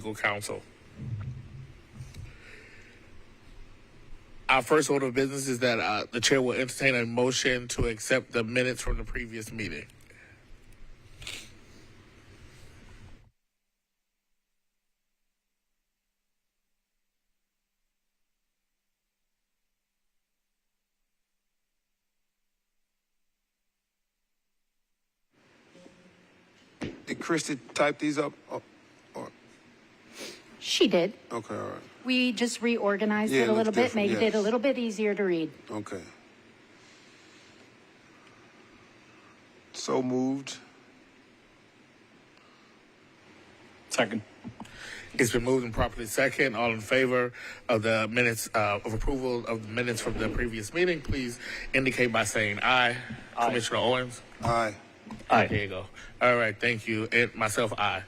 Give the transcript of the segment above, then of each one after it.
Legal Counsel. Our first order of business is that the chair will entertain a motion to accept the minutes from the previous meeting. Did Christy type these up? She did. Okay, all right. We just reorganized Yeah, it a it little looks bit, different, made it a yes. little bit easier to read. Okay. So moved. Second. It's been moved and properly second. All in favor of the minutes of approval of the minutes from the previous meeting, please indicate by saying aye. Aye. Commissioner Owens? Aye. Aye. There you go. All right, thank you. And myself, aye.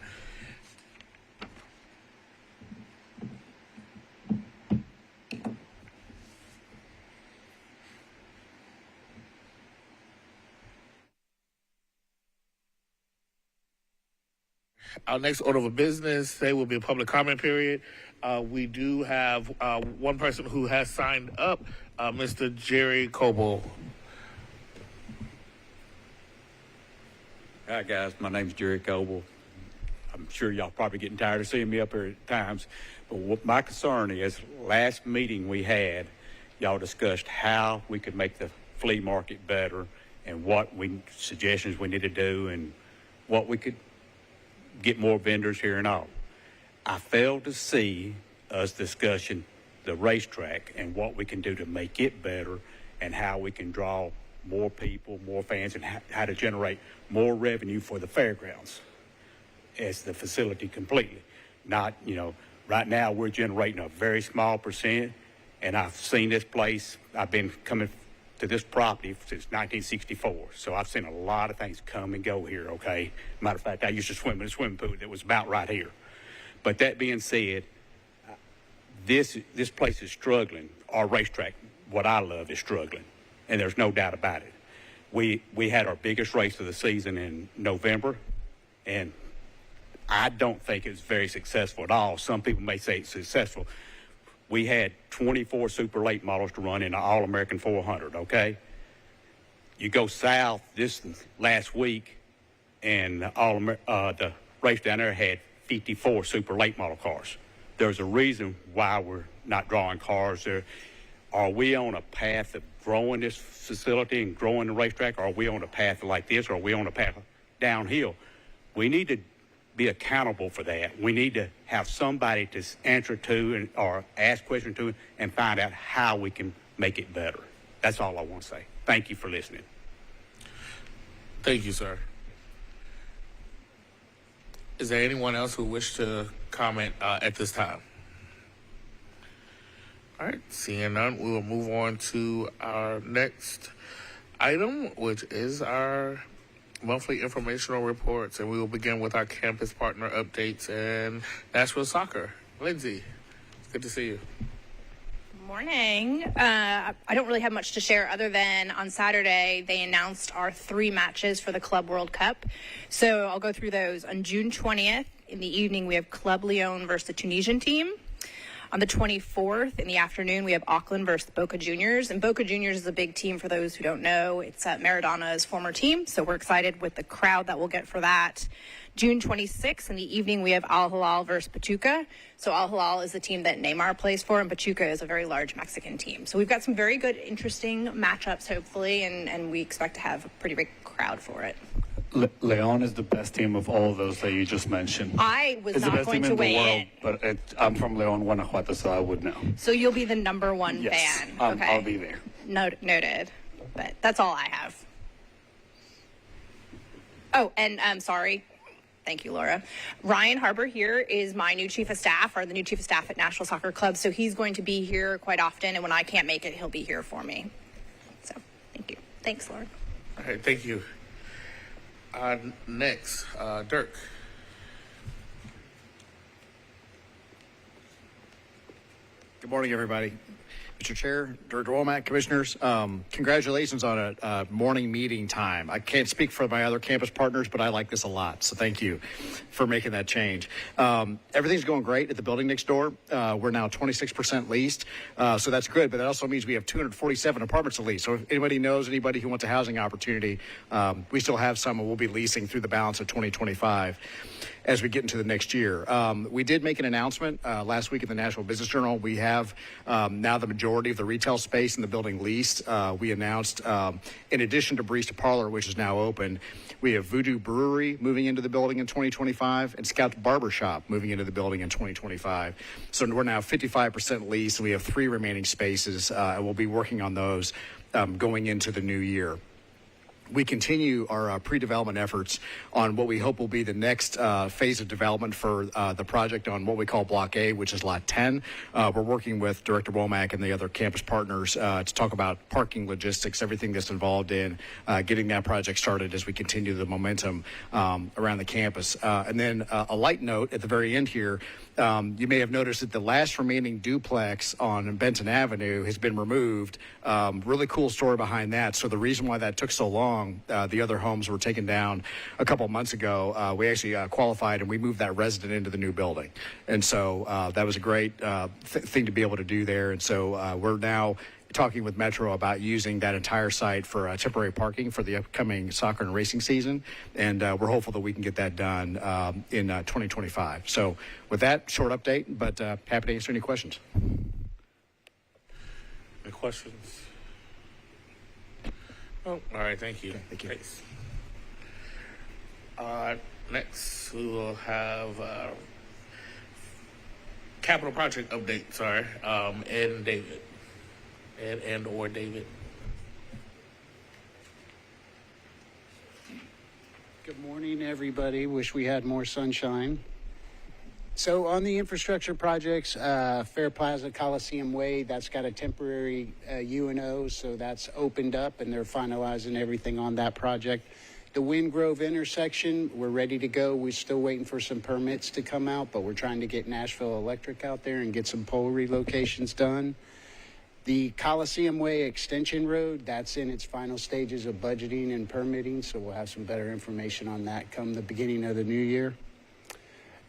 Our next order of business today will be a public comment period. We do have one person who has signed up, Mr. Jerry Coble. Hi, guys. My name's Jerry Coble. I'm sure y'all probably getting tired of seeing me up here at times. But what my concern is, last meeting we had, y'all discussed how we could make the flea market better and what suggestions we need to do and what we could get more vendors here and all. I failed to see us discussing the racetrack and what we can do to make it better and how we can draw more people, more fans, and how to generate more revenue for the fairgrounds as the facility completely. Not, right now we're generating a very small percent, and I've seen this place. I've been coming to this property since 1964, so I've seen a lot of things come and go here, okay? Matter of fact, I used to swim in a swimming pool that was about right here. But that being said, this place is struggling. Our racetrack, what I love, is struggling, and there's no doubt about it. We had our biggest race of the season in November, and I don't think it was very successful at all. Some people may say it's successful. We had 24 super late models to run in the All-American 400, okay? You go south this last week, and the race down there had 54 super late model cars. There's a reason why we're not drawing cars there. Are we on a path of growing this facility and growing the racetrack? Or are we on a path like this? Or are we on a path downhill? We need to be accountable for that. We need to have somebody to answer to or ask questions to and find out how we can make it better. That's all I want to say. Thank you for listening. Thank you, sir. Is there anyone else who wishes to comment at this time? All right, seeing none, we will move on to our next item, which is our monthly informational reports, and we will begin with our campus partner updates and Nashville soccer. Lindsay, it's good to see you. Morning. I don't really have much to share other than on Saturday they announced our 3 matches for the Club World Cup. So I'll go through those. On June 20th in the evening we have Club Lyon versus the Tunisian team. On the 24th in the afternoon we have Auckland versus Boca Juniors. And Boca Juniors is a big team for those who don't know. It's Maradona's former team, so we're excited with the crowd that we'll get for that. June 26th in the evening, we have Al Hilal versus Pachuca. So Al Hilal is the team that Neymar plays for, and Pachuca is a very large Mexican team. So we've got some very good, interesting matchups, hopefully, and we expect to have a pretty big crowd for it. Leon is the best team of all of those that you just mentioned. I was it's not the best going team to in the weigh world, in. but I'm from Leon, Guanajuato, so I would know. So you'll be the number one Yes, fan. okay. Okay. I'll be there. Noted. But that's all I have. Oh, and sorry. Thank you, Laura. Ryan Harbour here is my new chief of staff, or the new chief of staff at Nashville Soccer Club. So he's going to be here quite often, and when I can't make it, he'll be here for me. So thank you. Thanks, Laura. All right, thank you. Next, Dirk. Good morning, everybody. Mr. Chair, Director Womack, Commissioners, congratulations on a morning meeting time. I can't speak for my other campus partners, but I like this a lot, so thank you for making that change. Everything's going great at the building next door. We're now 26% leased, so that's good, but that also means we have 247 apartments to lease. So if anybody knows anybody who wants a housing opportunity, we still have some, and we'll be leasing through the balance of 2025 as we get into the next year. We did make an announcement last week in the Nashville Business Journal. We have now the majority of the retail space in the building leased. We announced, in addition to Barista Parlor, which is now open, we have Voodoo Brewery moving into the building in 2025 and Scout's Barbershop moving into the building in 2025. So we're now 55% leased, and we have 3 remaining spaces, and we'll be working on those going into the new year. We continue our pre-development efforts on what we hope will be the next phase of development for the project on what we call Block A, which is Lot 10. We're working with Director Womack and the other campus partners to talk about parking logistics, everything that's involved in getting that project started as we continue the momentum around the campus. And then a light note at the very end here, you may have noticed that the last remaining duplex on Benton Avenue has been removed. Really cool story behind that. So the reason why that took so long, the other homes were taken down a couple of months ago. We actually qualified, and we moved that resident into the new building. And so that was a great thing to be able to do there. And so we're now talking with Metro about using that entire site for temporary parking for the upcoming soccer and racing season, and we're hopeful that we can get that done in 2025. So with that short update, but happy to answer any questions. Any questions? Oh, all right. Thank you. Okay, thank you. Thanks. Next, we will have capital project update. Sorry, Ed and David. Ed and or David. Good morning, everybody. Wish we had more sunshine. So on the infrastructure projects, Fair Plaza, Coliseum Way, that's got a temporary UNO, so that's opened up, and they're finalizing everything on that project. The Windgrove intersection, we're ready to go. We're still waiting for some permits to come out, but we're trying to get Nashville Electric out there and get some pole relocations done. The Coliseum Way Extension Road, that's in its final stages of budgeting and permitting, so we'll have some better information on that come the beginning of the new year.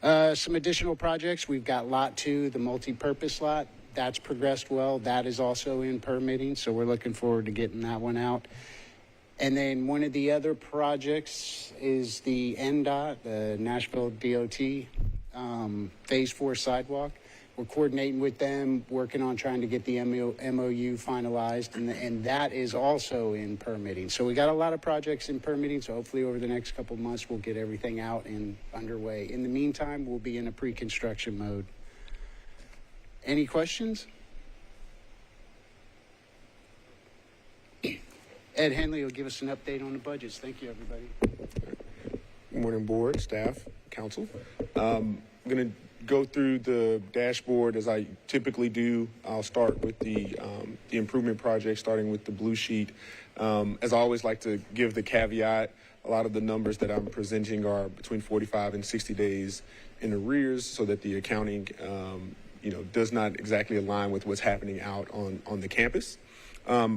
Some additional projects, we've got Lot 2, the multi-purpose lot. That's progressed well. That is also in permitting, so we're looking forward to getting that one out. And then one of the other projects is the NDOT, the Nashville DOT, Phase 4 sidewalk. We're coordinating with them, working on trying to get the MOU finalized, and that is also in permitting. So we got a lot of projects in permitting, so hopefully over the next couple of months we'll get everything out and underway. In the meantime, we'll be in a pre-construction mode. Any questions? Ed Henley will give us an update on the budgets. Thank you, everybody. Good morning, board, staff, council. I'm going to go through the dashboard as I typically do. I'll start with the improvement project, starting with the blue sheet. As I always like to give the caveat, a lot of the numbers that I'm presenting are between 45 and 60 days in arrears, so that the accounting, does not exactly align with what's happening out on the campus.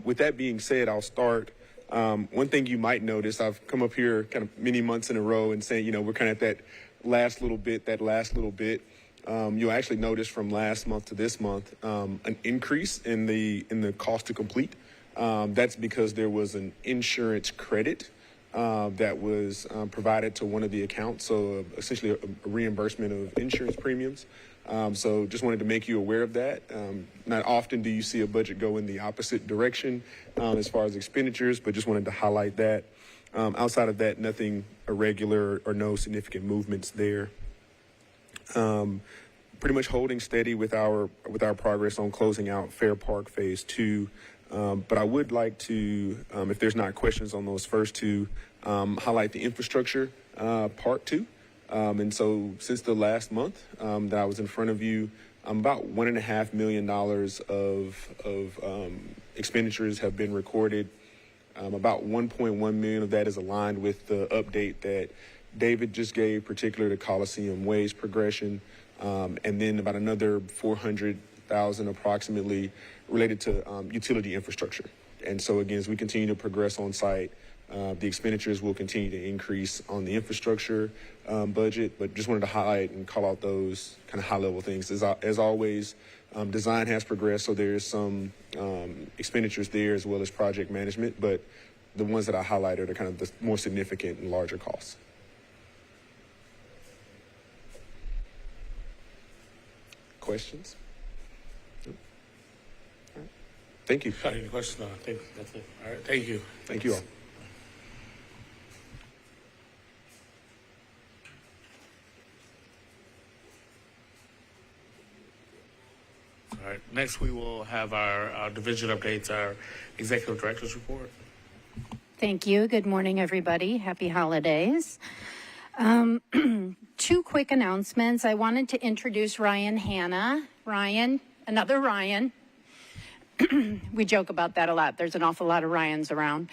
With that being said, I'll start. One thing you might notice, I've come up here kind of many months in a row and saying, we're kind of at that last little bit. You'll actually notice from last month to this month an increase in the cost to complete. That's because there was an insurance credit that was provided to one of the accounts, so essentially a reimbursement of insurance premiums. So just wanted to make you aware of that. Not often do you see a budget go in the opposite direction as far as expenditures, but just wanted to highlight that. Outside of that, nothing irregular or no significant movements there. Pretty much holding steady with our progress on closing out Fair Park Phase 2. But I would like to, if there's not questions on those first two, highlight the infrastructure Part 2. And so since the last month that I was in front of you, about $1.5 million of expenditures have been recorded. About 1.1 million of that is aligned with the update that David just gave, particularly the Coliseum Ways progression. And then about another $150,000 approximately related to utility infrastructure. And so again, as we continue to progress on site, the expenditures will continue to increase on the infrastructure budget, but just wanted to highlight and call out those kind of high-level things. As always, design has progressed, so there is some expenditures there as well as project management, but the ones that I highlighted are kind of the more significant and larger costs. Questions? No? All right. Thank you. Got any questions? No, I think that's it. All right, thank you. Thank you all. All right, next we will have our division updates, our executive director's report. Thank you. Good morning, everybody. Happy holidays. Two quick announcements. I wanted to introduce Ryan Hanna. Ryan, another Ryan. We joke about that a lot. There's an awful lot of Ryans around.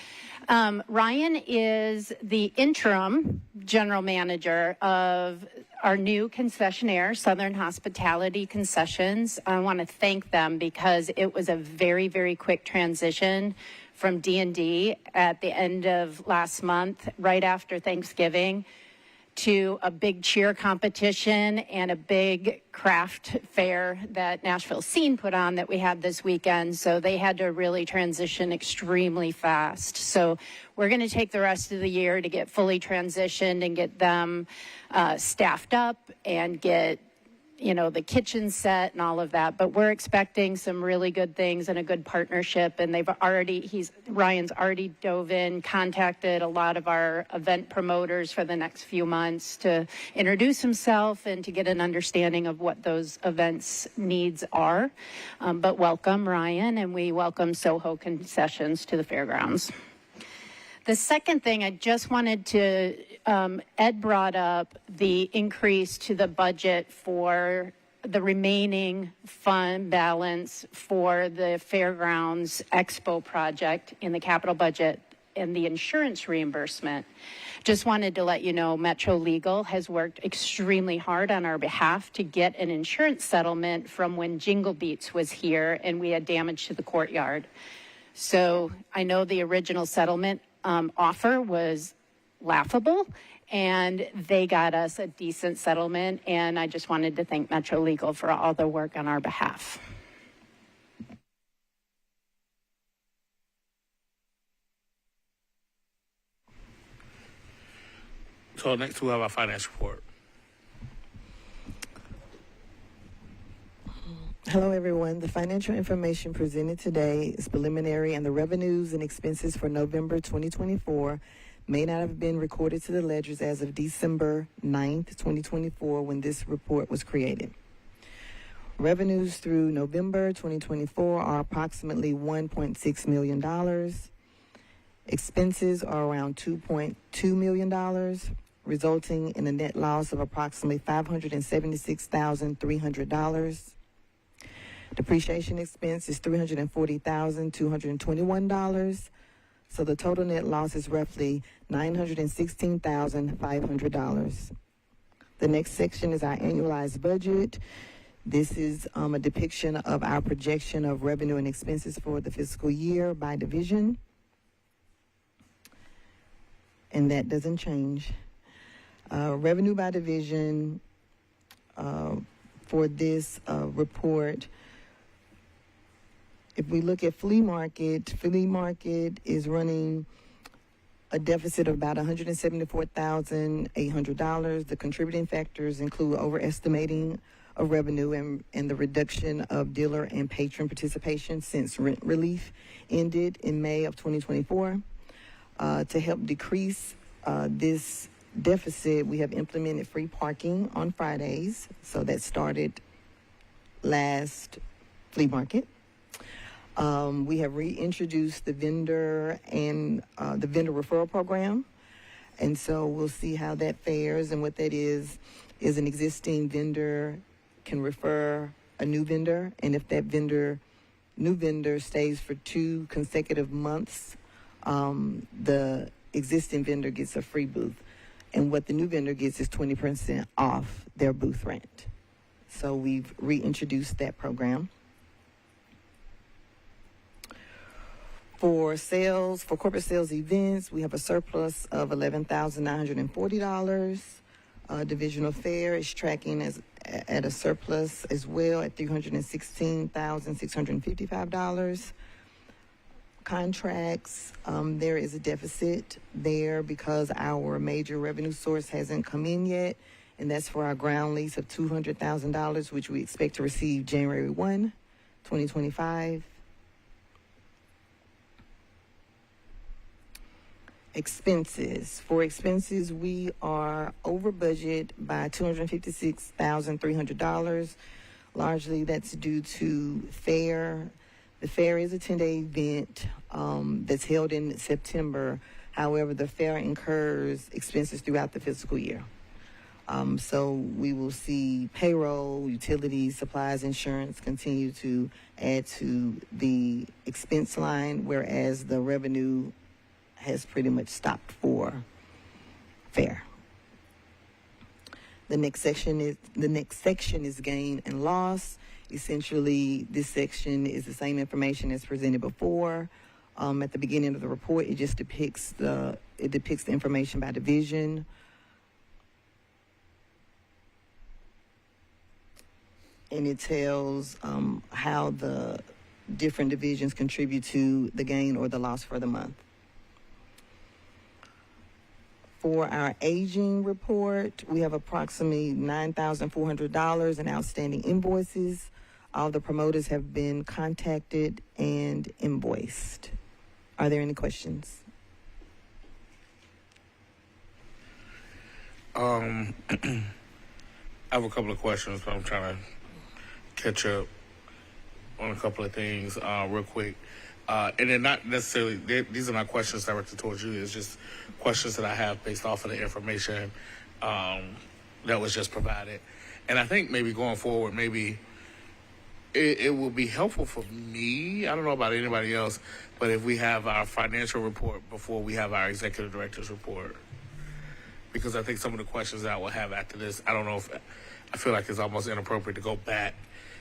Ryan is the interim general manager of our new concessionaire, Southern Hospitality Concessions. I want to thank them because it was a very, very quick transition from D&D at the end of last month, right after Thanksgiving, to a big cheer competition and a big craft fair that Nashville Scene put on that we had this weekend. So they had to really transition extremely fast. So we're going to take the rest of the year to get fully transitioned and get them staffed up and get, you know, the kitchen set and all of that. But we're expecting some really good things and a good partnership. And Ryan's already dove in, contacted a lot of our event promoters for the next few months to introduce himself and to get an understanding of what those events needs are. But welcome, Ryan, and we welcome Soho Concessions to the Fairgrounds. The second thing I just wanted to, Ed brought up the increase to the budget for the remaining fund balance for the Fairgrounds Expo project in the capital budget and the insurance reimbursement. Just wanted to let you know Metro Legal has worked extremely hard on our behalf to get an insurance settlement from when Jingle Beats was here and we had damage to the courtyard. So I know the original settlement offer was laughable, and they got us a decent settlement, and I just wanted to thank Metro Legal for all their work on our behalf. So next we'll have our finance report. Hello, everyone. The financial information presented today is preliminary, and the revenues and expenses for November 2024 may not have been recorded to the ledgers as of December 9th, 2024, when this report was created. Revenues through November 2024 are approximately $1.6 million. Expenses are around $2.2 million, resulting in a net loss of approximately $576,300. Depreciation expense is $340,221. So the total net loss is roughly $916,500. The next section is our annualized budget. This is a depiction of our projection of revenue and expenses for the fiscal year by division. And that doesn't change. Revenue by division for this report. If we look at flea market is running a deficit of about $174,800. The contributing factors include overestimating of revenue and the reduction of dealer and patron participation since rent relief ended in May of 2024. To help decrease this deficit, we have implemented free parking on Fridays. So that started last flea market. We have reintroduced the vendor and the vendor referral program. And so we'll see how that fares. And what that is an existing vendor can refer a new vendor. And if that new vendor stays for 2 consecutive months, the existing vendor gets a free booth. And what the new vendor gets is 20% off their booth rent. So we've reintroduced that program. For corporate sales events, we have a surplus of $11,940. Divisional fair is tracking at a surplus as well at $316,655. Contracts, there is a deficit there because our major revenue source hasn't come in yet, and that's for our ground lease of $200,000, which we expect to receive January 1, 2025. Expenses. For expenses, we are over budget by $256,300. Largely, that's due to fair. The fair is a 10-day event that's held in September. However, the fair incurs expenses throughout the fiscal year. So we will see payroll, utilities, supplies, insurance continue to add to the expense line, whereas the revenue has pretty much stopped for fair. The next section is gain and loss. Essentially, this section is the same information as presented before. At the beginning of the report, it just depicts the information by division. And it tells how the different divisions contribute to the gain or the loss for the month. For our aging report, we have approximately $9,400 in outstanding invoices. All the promoters have been contacted and invoiced. Are there any questions? I have a couple of questions, but I'm trying to catch up on a couple of things real quick. And they're not necessarily, these are not questions directed towards you. It's just questions that I have based off of the information that was just provided. And I think maybe going forward, maybe it will be helpful for me. I don't know about anybody else, but if we have our financial report before we have our executive director's report, because I think some of the questions that I will have after this, I don't know if, I feel like it's almost inappropriate to go back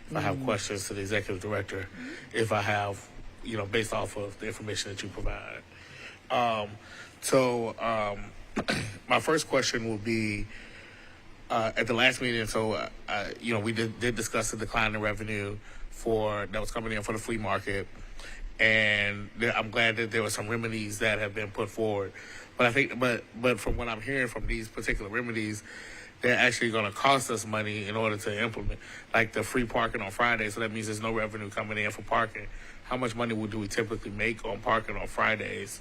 if I have questions to the executive director, if I have, based off of the information that you provide. My first question will be, at the last meeting, we did discuss the decline in revenue that was coming in for the flea market, and I'm glad that there were some remedies that have been put forward. But I think, but from what I'm hearing from these particular remedies, they're actually going to cost us money in order to implement, like the free parking on Friday. So that means there's no revenue coming in for parking. How much money do we typically make on parking on Fridays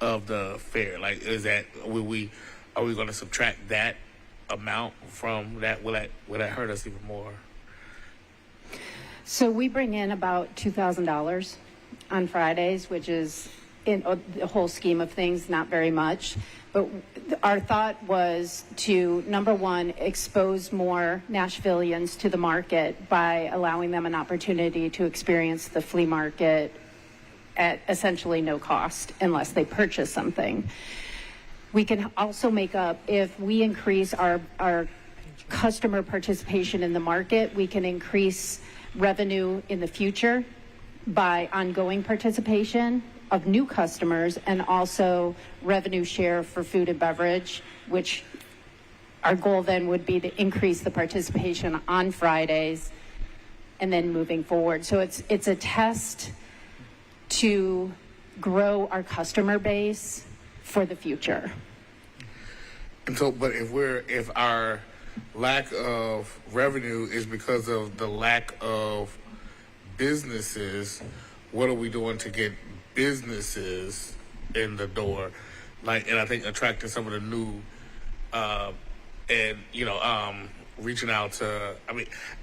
of the fair? Like, are we going to subtract that amount from that? Will that hurt us even more? So we bring in about $2,000 on Fridays, which is, in the whole scheme of things, not very much. But our thought was to, number one, expose more Nashvillians to the market by allowing them an opportunity to experience the flea market at essentially no cost unless they purchase something. We can also make up, if we increase our customer participation in the market, we can increase revenue in the future by ongoing participation of new customers, and also revenue share for food and beverage, which our goal then would be to increase the participation on Fridays and then moving forward. So it's a test to grow our customer base for the future. And so, but if our lack of revenue is because of the lack of businesses, what are we doing to get businesses in the door? And I think attracting some of the new, reaching out to,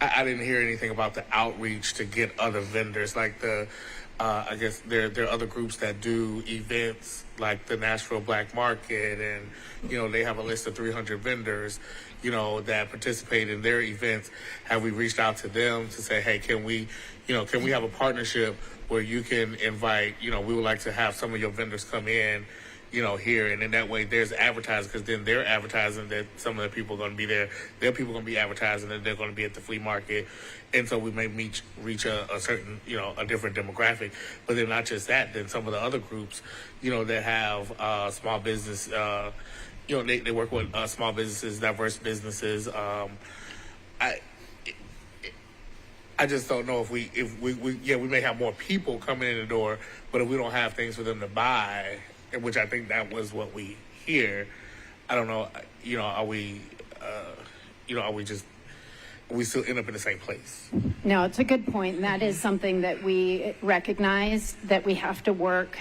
I didn't hear anything about the outreach to get other vendors, like I guess there are other groups that do events like the Nashville Black Market, and, they have a list of 300 vendors, that participate in their events. Have we reached out to them to say, hey, can we have a partnership where you can invite, we would like to have some of your vendors come in, here, and in that way there's advertising, because then they're advertising that some of the people are going to be there. Their people are going to be advertising that they're going to be at the flea market, and so we may reach a certain, a different demographic. But then not just that, then some of the other groups, that have small business, they work with small businesses, diverse businesses. I just don't know if we may have more people coming in the door, but if we don't have things for them to buy, which I think that was what we hear, I don't know, are we still end up in the same place? No, it's a good point, and that is something that we recognize, that we have to work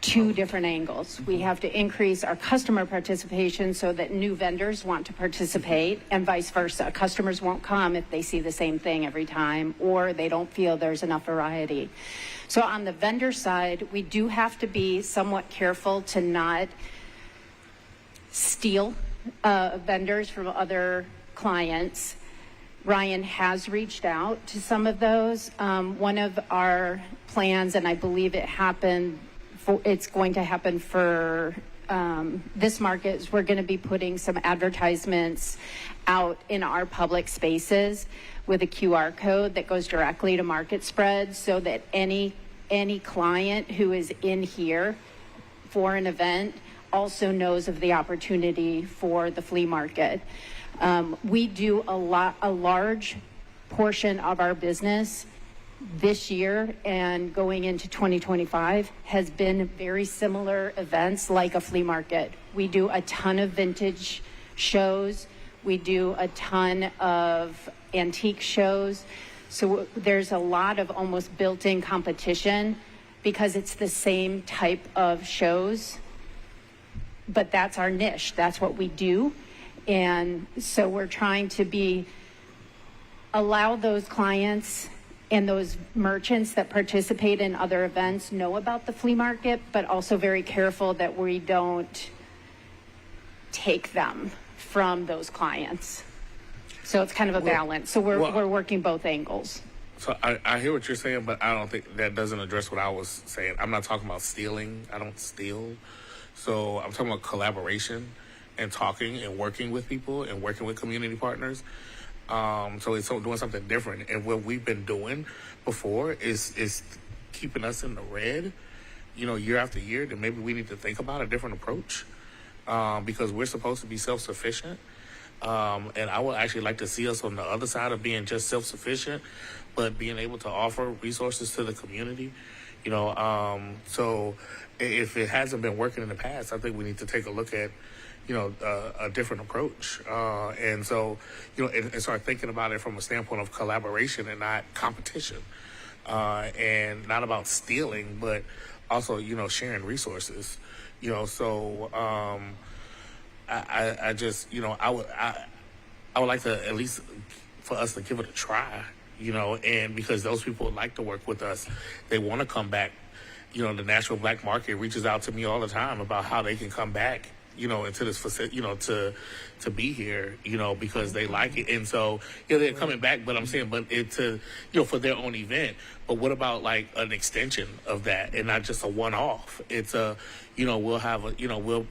two different angles. We have to increase our customer participation so that new vendors want to participate, and vice versa. Customers won't come if they see the same thing every time, or they don't feel there's enough variety. So on the vendor side, we do have to be somewhat careful to not steal vendors from other clients. Ryan has reached out to some of those. One of our plans, and I believe it's going to happen for this market, is we're going to be putting some advertisements out in our public spaces with a QR code that goes directly to market spreads, so that any client who is in here for an event also knows of the opportunity for the flea market. We do a large portion of our business this year and going into 2025 has been very similar events like a flea market. We do a ton of vintage shows. We do a ton of antique shows. So there's a lot of almost built-in competition because it's the same type of shows. But that's our niche. That's what we do. And so we're trying to allow those clients and those merchants that participate in other events know about the flea market, but also very careful that we don't take them from those clients. So it's kind of a balance. So we're working both angles. So I hear what you're saying, but I don't think that doesn't address what I was saying. I'm not talking about stealing. I don't steal. So I'm talking about collaboration and talking and working with people and working with community partners. So it's doing something different. And what we've been doing before is keeping us in the red, year after year. Then maybe we need to think about a different approach, because we're supposed to be self-sufficient. And I would actually like to see us on the other side of being just self-sufficient, but being able to offer resources to the community. So if it hasn't been working in the past, I think we need to take a look at a different approach. And so, and start thinking about it from a standpoint of collaboration and not competition, and not about stealing, but also, sharing resources, so, I just, I would like to at least for us to give it a try, and because those people would like to work with us, they want to come back. The Nashville Black Market reaches out to me all the time about how they can come back, into this facility, to be here, because they like it. And so, they're coming back, but I'm saying, but it's for their own event. But what about like an extension of that and not just a one-off? It's we'll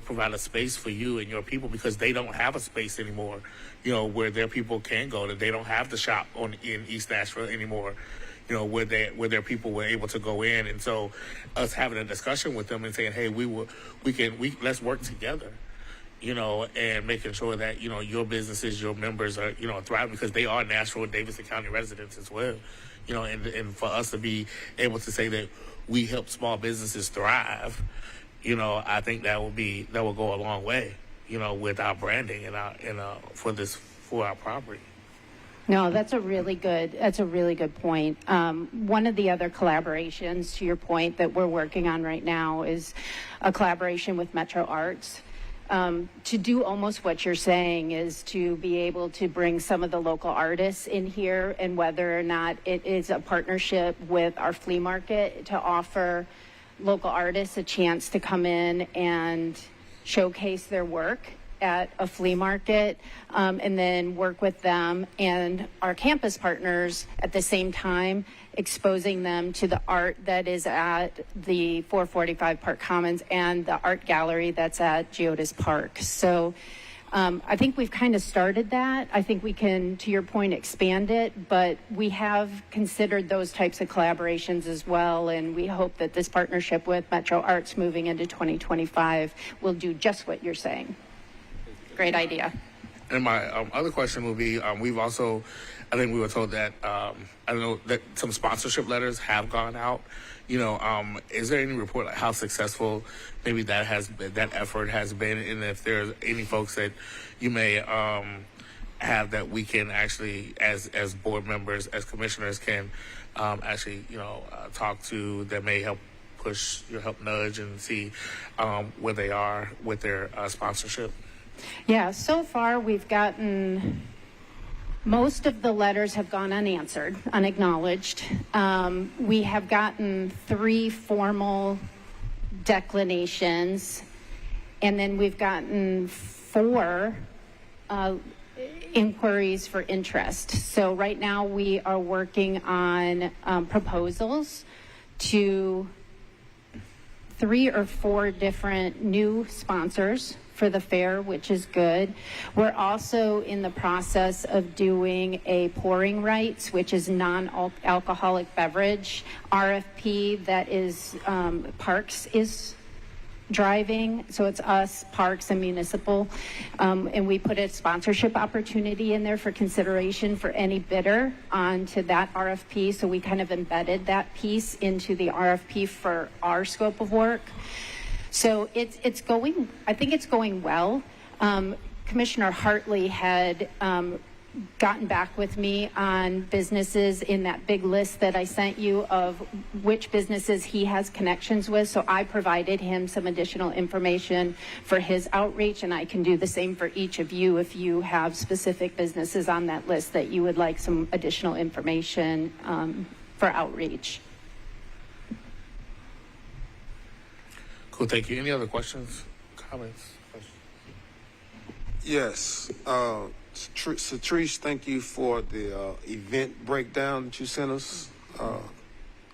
provide a space for you and your people, because they don't have a space anymore, where their people can go, that they don't have the shop in East Nashville anymore, where their people were able to go in. And so us having a discussion with them and saying, hey, let's work together, and making sure that, your businesses, your members are, thriving, because they are Nashville and Davidson County residents as well, and for us to be able to say that we help small businesses thrive, I think that will go a long way, with our branding and for our property. No, that's a really good point. One of the other collaborations, to your point, that we're working on right now is a collaboration with Metro Arts. To do almost what you're saying is to be able to bring some of the local artists in here, and whether or not it is a partnership with our flea market to offer local artists a chance to come in and showcase their work at a flea market, and then work with them and our campus partners at the same time, exposing them to the art that is at the 445 Park Commons and the art gallery that's at Geodis Park. So I think we've kind of started that. I think we can, to your point, expand it, but we have considered those types of collaborations as well, and we hope that this partnership with Metro Arts moving into 2025 will do just what you're saying. Great idea. And my other question will be, we've also, I think we were told that, I don't know, that some sponsorship letters have gone out. You know, is there any report like how successful maybe that has been, that effort has been, and if there's any folks that you may have that we can actually, as board members, as commissioners, can actually, you know, talk to that may help push, you know, help nudge and see where they are with their sponsorship? Yeah, so far we've gotten, most of the letters have gone unanswered, unacknowledged. We have gotten 3 formal declinations, and then we've gotten 4 inquiries for interest. So right now we are working on proposals to 3 or 4 different new sponsors for the fair, which is good. We're also in the process of doing a pouring rights, which is non-alcoholic beverage RFP that is Parks is driving. So it's us, Parks, and Municipal. And we put a sponsorship opportunity in there for consideration for any bidder onto that RFP. So we kind of embedded that piece into the RFP for our scope of work. So it's going, I think it's going well. Commissioner Hartley had gotten back with me on businesses in that big list that I sent you of which businesses he has connections with. So I provided him some additional information for his outreach, and I can do the same for each of you if you have specific businesses on that list that you would like some additional information for outreach. Cool, thank you. Any other questions, comments? Yes. Satrice, thank you for the event breakdown that you sent us. I'm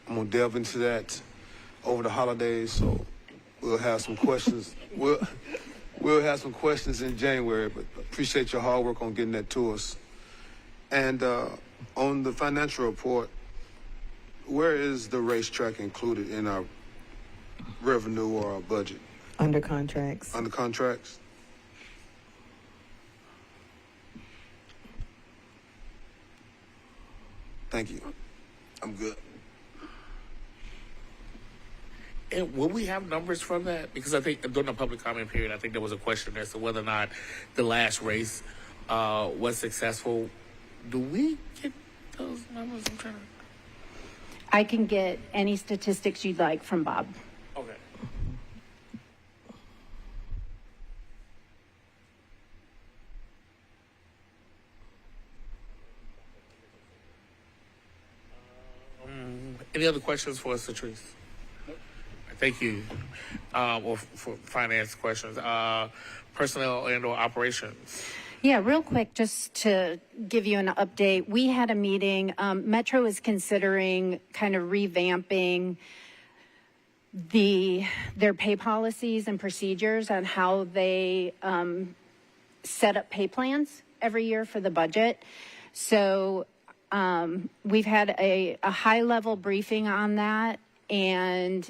going to delve into that over the holidays, so we'll have some questions. We'll have some questions in January, but appreciate your hard work on getting that to us. And on the financial report, where is the racetrack included in our revenue or our budget? Under contracts. Under contracts? Thank you. I'm good. And will we have numbers from that? Because I think during the public comment period, I think there was a question as to whether or not the last race was successful. Do we get those numbers? I'm trying to... I can get any statistics you'd like from Bob. Okay. Any other questions for us, Satrice? Thank you. Well, for finance questions, personnel and/or operations. Yeah, real quick, just to give you an update, we had a meeting. Metro is considering kind of revamping their pay policies and procedures on how they set up pay plans every year for the budget. So we've had a high-level briefing on that, and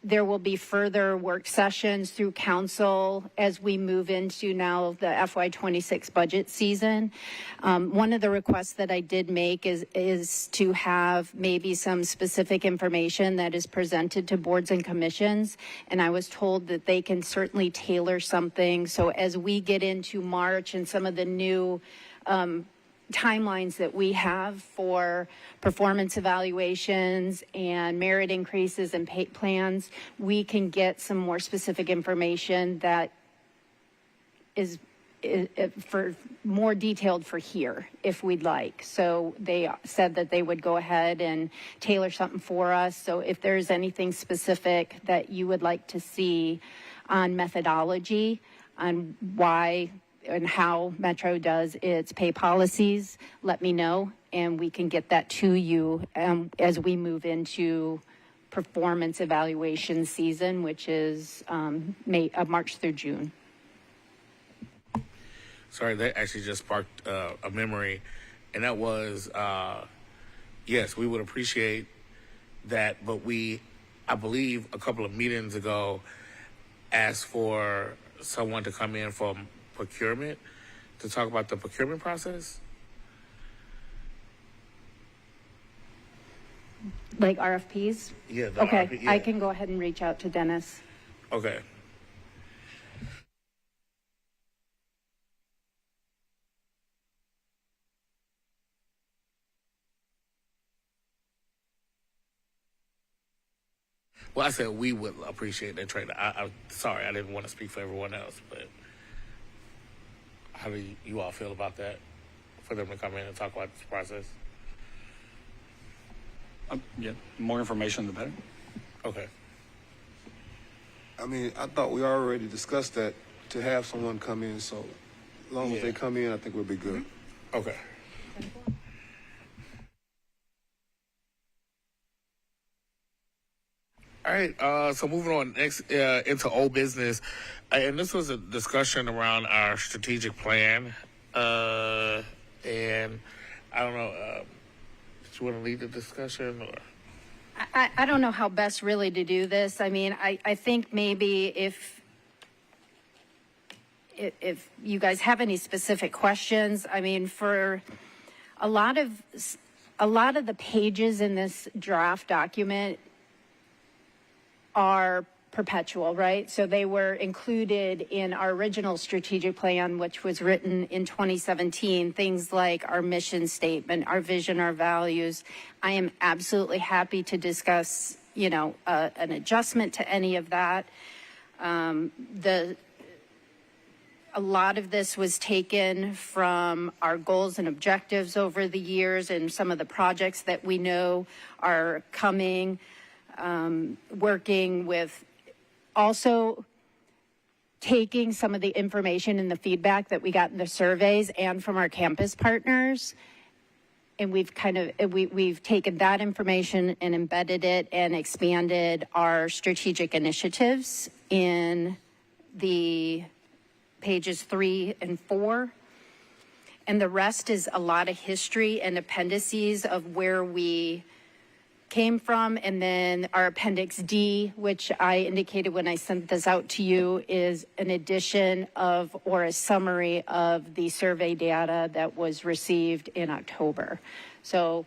there will be further work sessions through council as we move into now the FY26 budget season. One of the requests that I did make is to have maybe some specific information that is presented to boards and commissions, and I was told that they can certainly tailor something. So as we get into March and some of the new timelines that we have for performance evaluations and merit increases and pay plans, we can get some more specific information that is for more detailed for here if we'd like. So they said that they would go ahead and tailor something for us. So if there's anything specific that you would like to see on methodology, on why and how Metro does its pay policies, let me know, and we can get that to you as we move into performance evaluation season, which is March through June. Sorry, that actually just sparked a memory, and that was, yes, we would appreciate that, but I believe a couple of meetings ago, asked for someone to come in from procurement to talk about the procurement process. Like RFPs? Yeah. Okay, RFP, yeah. I can go ahead and reach out to Dennis. Okay. Well, I said we would appreciate that trade. I'm sorry, I didn't want to speak for everyone else, but how do you all feel about that? For them to come in and talk about this process? Yeah, more information, the better. Okay. I mean, I thought we already discussed that to have someone come in, so as long as they come in, I think we'll be good. Okay. All right, so moving on next into old business, and this was a discussion around our strategic plan, and I don't know, do you want to lead the discussion? Or? I don't know how best really to do this. I mean, I think maybe if you guys have any specific questions, I mean, for a lot of the pages in this draft document are perpetual, right? So they were included in our original strategic plan, which was written in 2017, things like our mission statement, our vision, our values. I am absolutely happy to discuss, an adjustment to any of that. A lot of this was taken from our goals and objectives over the years and some of the projects that we know are coming. Working with also taking some of the information and the feedback that we got in the surveys and from our campus partners. And we've we've taken that information and embedded it and expanded our strategic initiatives in the pages 3 and 4. And the rest is a lot of history and appendices of where we came from, and then our Appendix D, which I indicated when I sent this out to you, is an addition of or a summary of the survey data that was received in October. So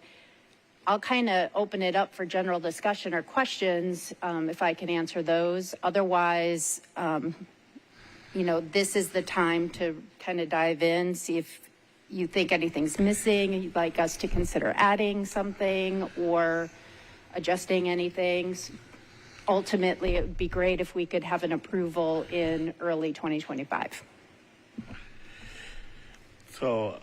I'll kind of open it up for general discussion or questions if I can answer those. Otherwise, this is the time to kind of dive in, see if you think anything's missing and you'd like us to consider adding something or adjusting anything. Ultimately, it would be great if we could have an approval in early 2025. So,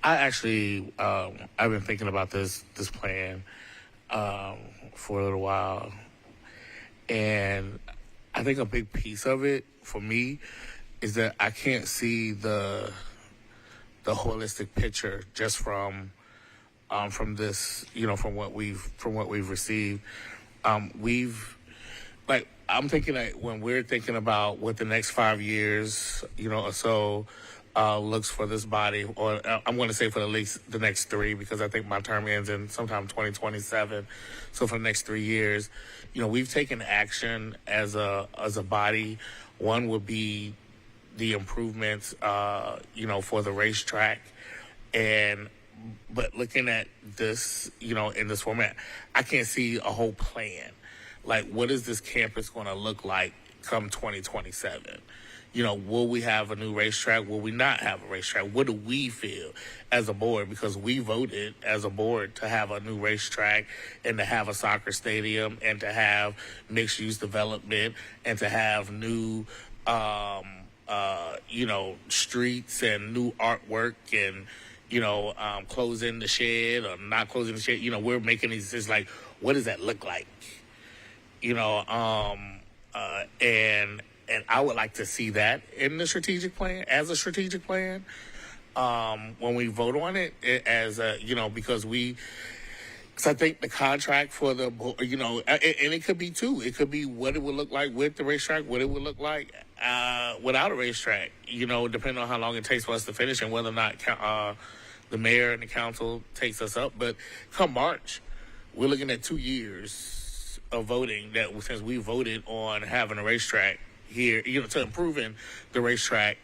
I actually, I've been thinking about this plan for a little while, and I think a big piece of it for me is that I can't see the holistic picture just from this, from what we've received. I'm thinking that when we're thinking about what the next 5 years, or so, looks for this body, or I'm going to say for at least the next 3, because I think my term ends in sometime 2027. So for the next 3 years, we've taken action as a body. One would be the improvements, for the racetrack, but looking at this, in this format, I can't see a whole plan. Like, what is this campus going to look like come 2027? Will we have a new racetrack? Will we not have a racetrack? What do we feel as a board? Because we voted as a board to have a new racetrack and to have a soccer stadium and to have mixed-use development and to have new, streets and new artwork and, closing the shed or not closing the shed. We're making these decisions like, what does that look like? And and I would like to see that in the strategic plan, as a strategic plan. When we vote on it, as a, because I think the contract for the, and it could be too. It could be what it would look like with the racetrack, what it would look like without a racetrack, depending on how long it takes for us to finish and whether or not the mayor and the council takes us up. But come March, we're looking at 2 years of voting since we voted on having a racetrack here, to improving the racetrack.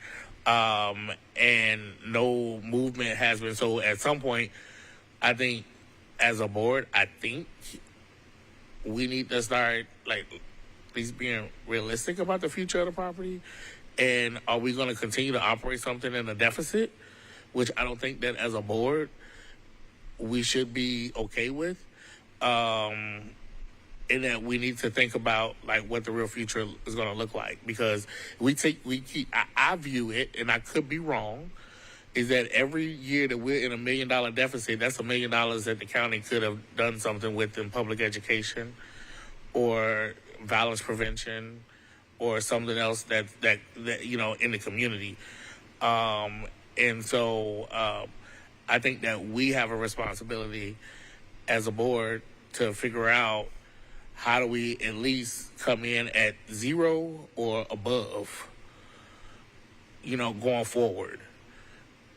And no movement has been. So at some point, I think as a board, we need to start at least being realistic about the future of the property. And are we going to continue to operate something in a deficit, which I don't think that as a board we should be okay with. And that we need to think about what the real future is going to look like, because I view it, and I could be wrong, is that every year that we're in $1 million deficit, that's $1 million that the county could have done something with in public education or violence prevention or something else that in the community. And so I think that we have a responsibility as a board to figure out how do we at least come in at 0 or above, going forward.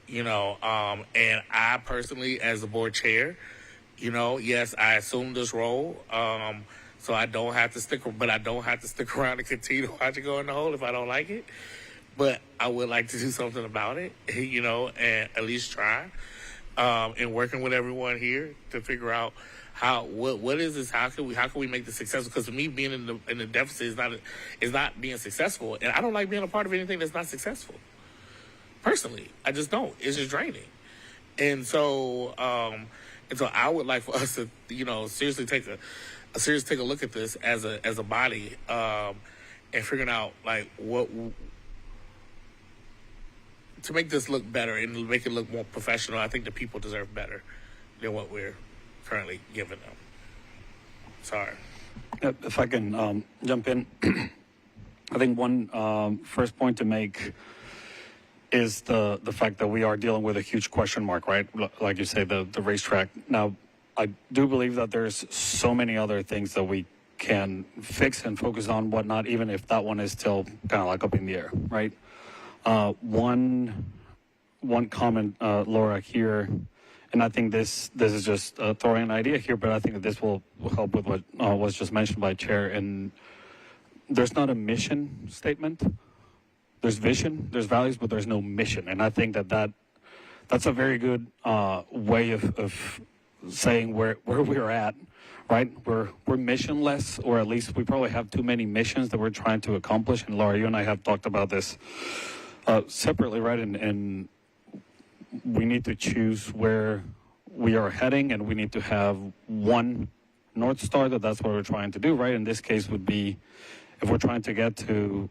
And I personally, as the board chair, yes, I assumed this role. So I don't have to stick around and continue to watch it go in the hole if I don't like it. But I would like to do something about it, and at least try. And working with everyone here to figure out what is this? How can we make this successful? Because for me, being in the deficit is not being successful, and I don't like being a part of anything that's not successful. Personally, I just don't. It's just draining, and so I would like for us to seriously take a look at this as a body, and figuring out what to make this look better and make it look more professional. I think the people deserve better than what we're currently giving them. Sorry. If I can jump in, I think one first point to make is the fact that we are dealing with a huge question mark, right? Like you say, the racetrack. Now, I do believe that there's so many other things that we can fix and focus on, whatnot, even if that one is still kind of up in the air, right? One comment, Laura, here, and I think this is just throwing an idea here, but I think that this will help with what was just mentioned by Chair. And there's not a mission statement. There's vision, there's values, but there's no mission. And I think that's a very good way of saying where we're at, right? We're missionless, or at least we probably have too many missions that we're trying to accomplish. And Laura, you and I have talked about this separately, right? And we need to choose where we are heading, and we need to have one North Star that's what we're trying to do, right? In this case would be, if we're trying to get to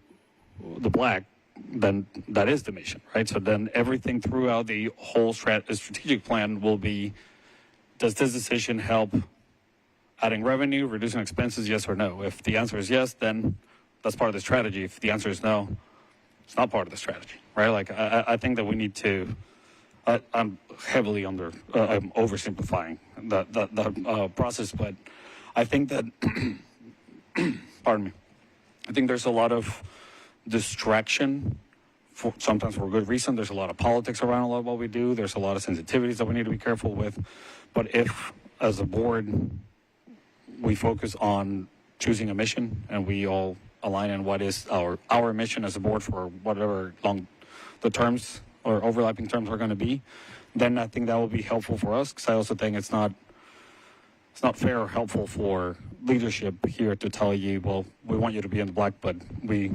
the black, then that is the mission, right? So then everything throughout the whole strategic plan will be, does this decision help adding revenue, reducing expenses, yes or no? If the answer is yes, then that's part of the strategy. If the answer is no, it's not part of the strategy, right? I think that we need to, I'm heavily I'm oversimplifying the process, but I think that, pardon me, I think there's a lot of distraction, sometimes for good reason. There's a lot of politics around a lot of what we do. There's a lot of sensitivities that we need to be careful with. But if, as a board, we focus on choosing a mission and we all align in what is our mission as a board for whatever long the terms or overlapping terms are going to be, then I think that will be helpful for us, because I also think it's not fair or helpful for leadership here to tell you, well, we want you to be in the black, but we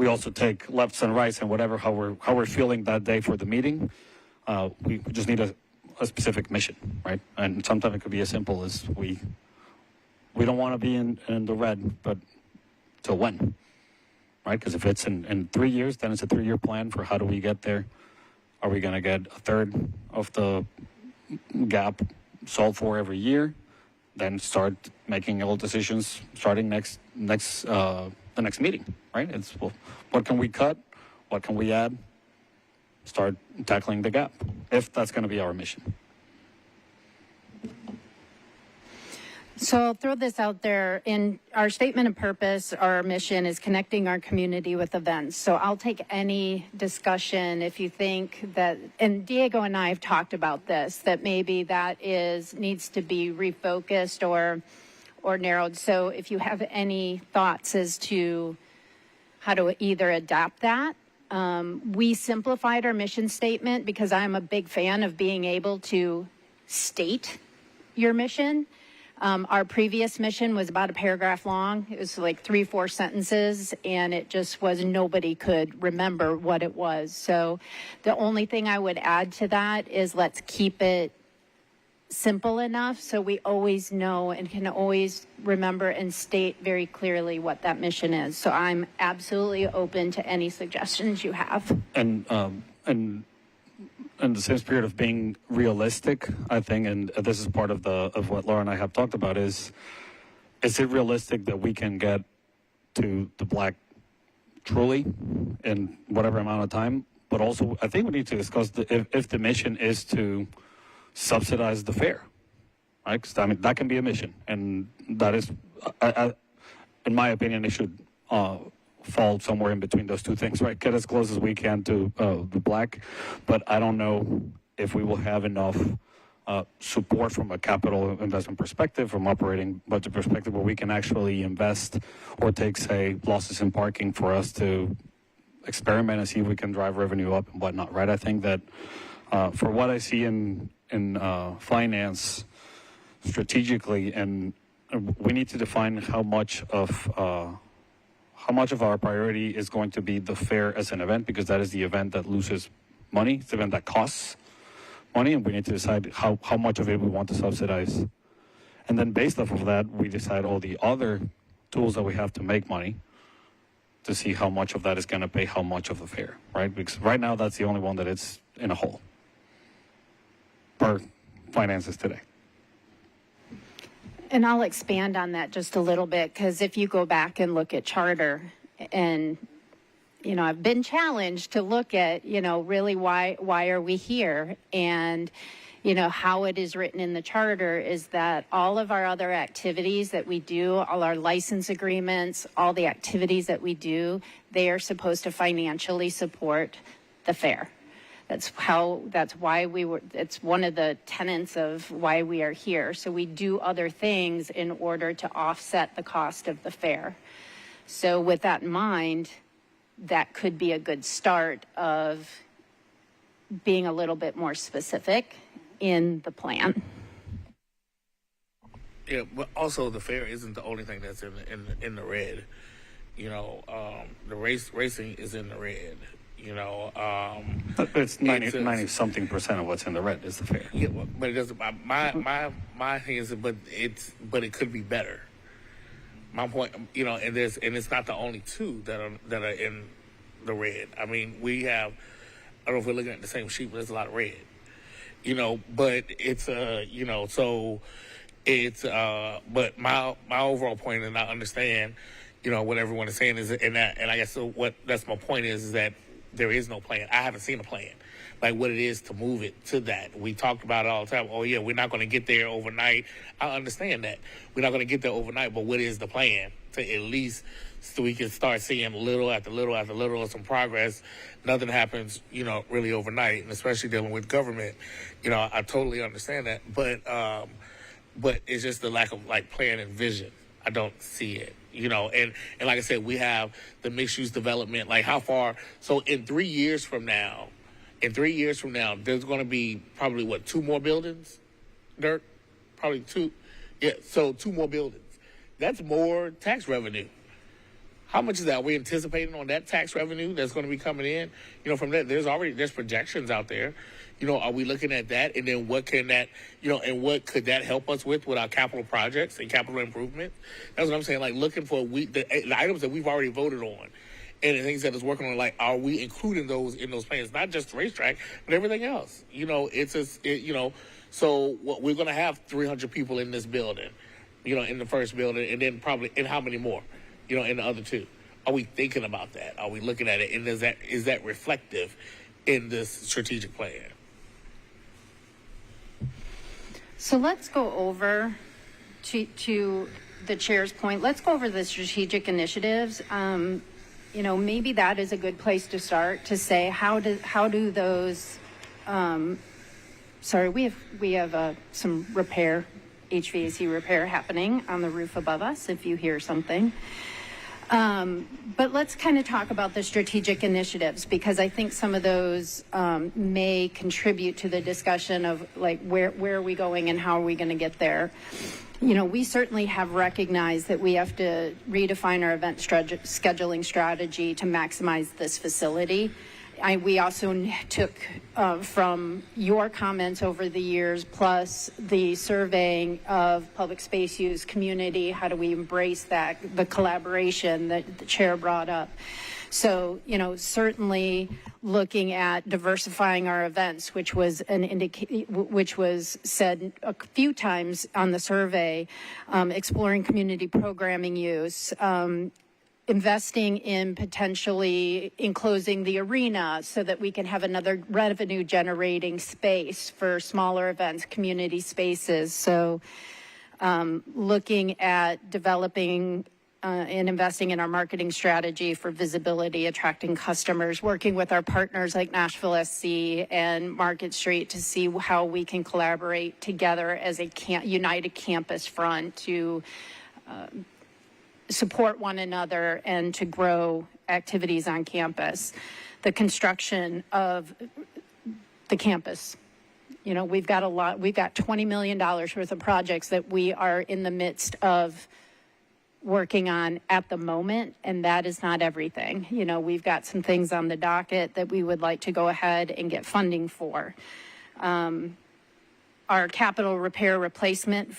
also take lefts and rights and whatever, how we're feeling that day for the meeting. We just need a specific mission, right? And sometimes it could be as simple as we don't want to be in the red, but till when, right? Because if it's in 3 years, then it's a 3-year plan for how do we get there. Are we going to get a third of the gap solved for every year? Then start making all decisions starting the next meeting, right? It's, well, what can we cut? What can we add? Start tackling the gap, if that's going to be our mission. So I'll throw this out there. In our statement of purpose, our mission is connecting our community with events. So I'll take any discussion if you think that, and Diego and I have talked about this, that maybe that needs to be refocused or narrowed. So if you have any thoughts as to how to either adapt that. We simplified our mission statement because I'm a big fan of being able to state your mission. Our previous mission was about a paragraph long. It was like 3-4 sentences, and it just was, nobody could remember what it was. So the only thing I would add to that is let's keep it simple enough so we always know and can always remember and state very clearly what that mission is. So I'm absolutely open to any suggestions you have. And in the same spirit of being realistic, I think, and this is part of what Laura and I have talked about, is it realistic that we can get to the black truly in whatever amount of time? But also, I think we need to discuss if the mission is to subsidize the fare, right? 'Cause, I mean, that can be a mission, and that is, in my opinion, it should fall somewhere in between those two things, right? Get as close as we can to the black, but I don't know if we will have enough support from a capital investment perspective, from operating budget perspective, where we can actually invest or take, say, losses in parking for us to experiment and see if we can drive revenue up and whatnot, right? I think that for what I see in finance strategically, and we need to define how much of our priority is going to be the fair as an event, because that is the event that loses money. It's the event that costs money, and we need to decide how much of it we want to subsidize. And then based off of that, we decide all the other tools that we have to make money to see how much of that is going to pay how much of the fare, right? Because right now, that's the only one that it's in a hole per finances today. And I'll expand on that just a little bit, because if you go back and look at charter, and, you know, I've been challenged to look at, you know, really why are we here? And, you know, how it is written in the charter is that all of our other activities that we do, all our license agreements, all the activities that we do, they are supposed to financially support the fair. It's one of the tenets of why we are here. So we do other things in order to offset the cost of the fair. So with that in mind, that could be a good start of being a little bit more specific in the plan. Yeah, but also the fair isn't the only thing that's in the red. You know, the racing is in the red. You know, it's 90 something percent of what's in the red is the fair. Yeah, but it doesn't. My thing is, but it could be better. My point, you know, and it's not the only two that are in the red. I mean, we have. I don't know if we're looking at the same sheet, but there's a lot of red. You know, but it's you know, so it's but my overall point, and I understand, you know, what everyone is saying is, and I guess so that's my point is that there is no plan. I haven't seen a plan, like what it is to move it to that. We talked about it all the time. Oh yeah, we're not going to get there overnight. I understand that we're not going to get there overnight, but what is the plan to at least so we can start seeing little after little after little of some progress? Nothing happens, you know, really overnight, and especially dealing with government. You know, I totally understand that, but it's just the lack of like plan and vision. I don't see it. You know, and like I said, we have the mixed-use development. Like how far? So in 3 years from now, there's going to be probably, 2 more buildings, Dirk? Probably 2. Yeah, so 2 more buildings. That's more tax revenue. How much is that? Are we anticipating on that tax revenue that's going to be coming in? You know, from that, there's projections out there. You know, are we looking at that? And then what can that, you know, and what could that help us with our capital projects and capital improvement? That's what I'm saying. Like looking for the items that we've already voted on and the things that is working on, like, are we including those in those plans? Not just the racetrack, but everything else. You know, you know, so we're going to have 300 people in this building, you know, in the first building, and then probably, and how many more, you know, in the other 2? Are we thinking about that? Are we looking at it? And is that reflective in this strategic plan? So let's go over to the chair's point. Let's go over the strategic initiatives. Maybe that is a good place to start to say how do those. Sorry, we have some repair, HVAC repair happening on the roof above us. If you hear something. But let's kind of talk about the strategic initiatives, because I think some of those may contribute to the discussion of like where are we going and how are we going to get there. We certainly have recognized that we have to redefine our event scheduling strategy to maximize this facility. We also took from your comments over the years, plus the surveying of public space use community, how do we embrace that, the collaboration that the chair brought up. So, certainly looking at diversifying our events, which was which was said a few times on the survey, exploring community programming use, investing in potentially enclosing the arena so that we can have another revenue generating space for smaller events, community spaces. So looking at developing and investing in our marketing strategy for visibility, attracting customers, working with our partners like Nashville SC and Market Street to see how we can collaborate together as a united campus front to support one another and to grow activities on campus. The construction of the campus. We've got $20 million worth of projects that we are in the midst of working on at the moment, and that is not everything. We've got some things on the docket that we would like to go ahead and get funding for. Our capital repair replacement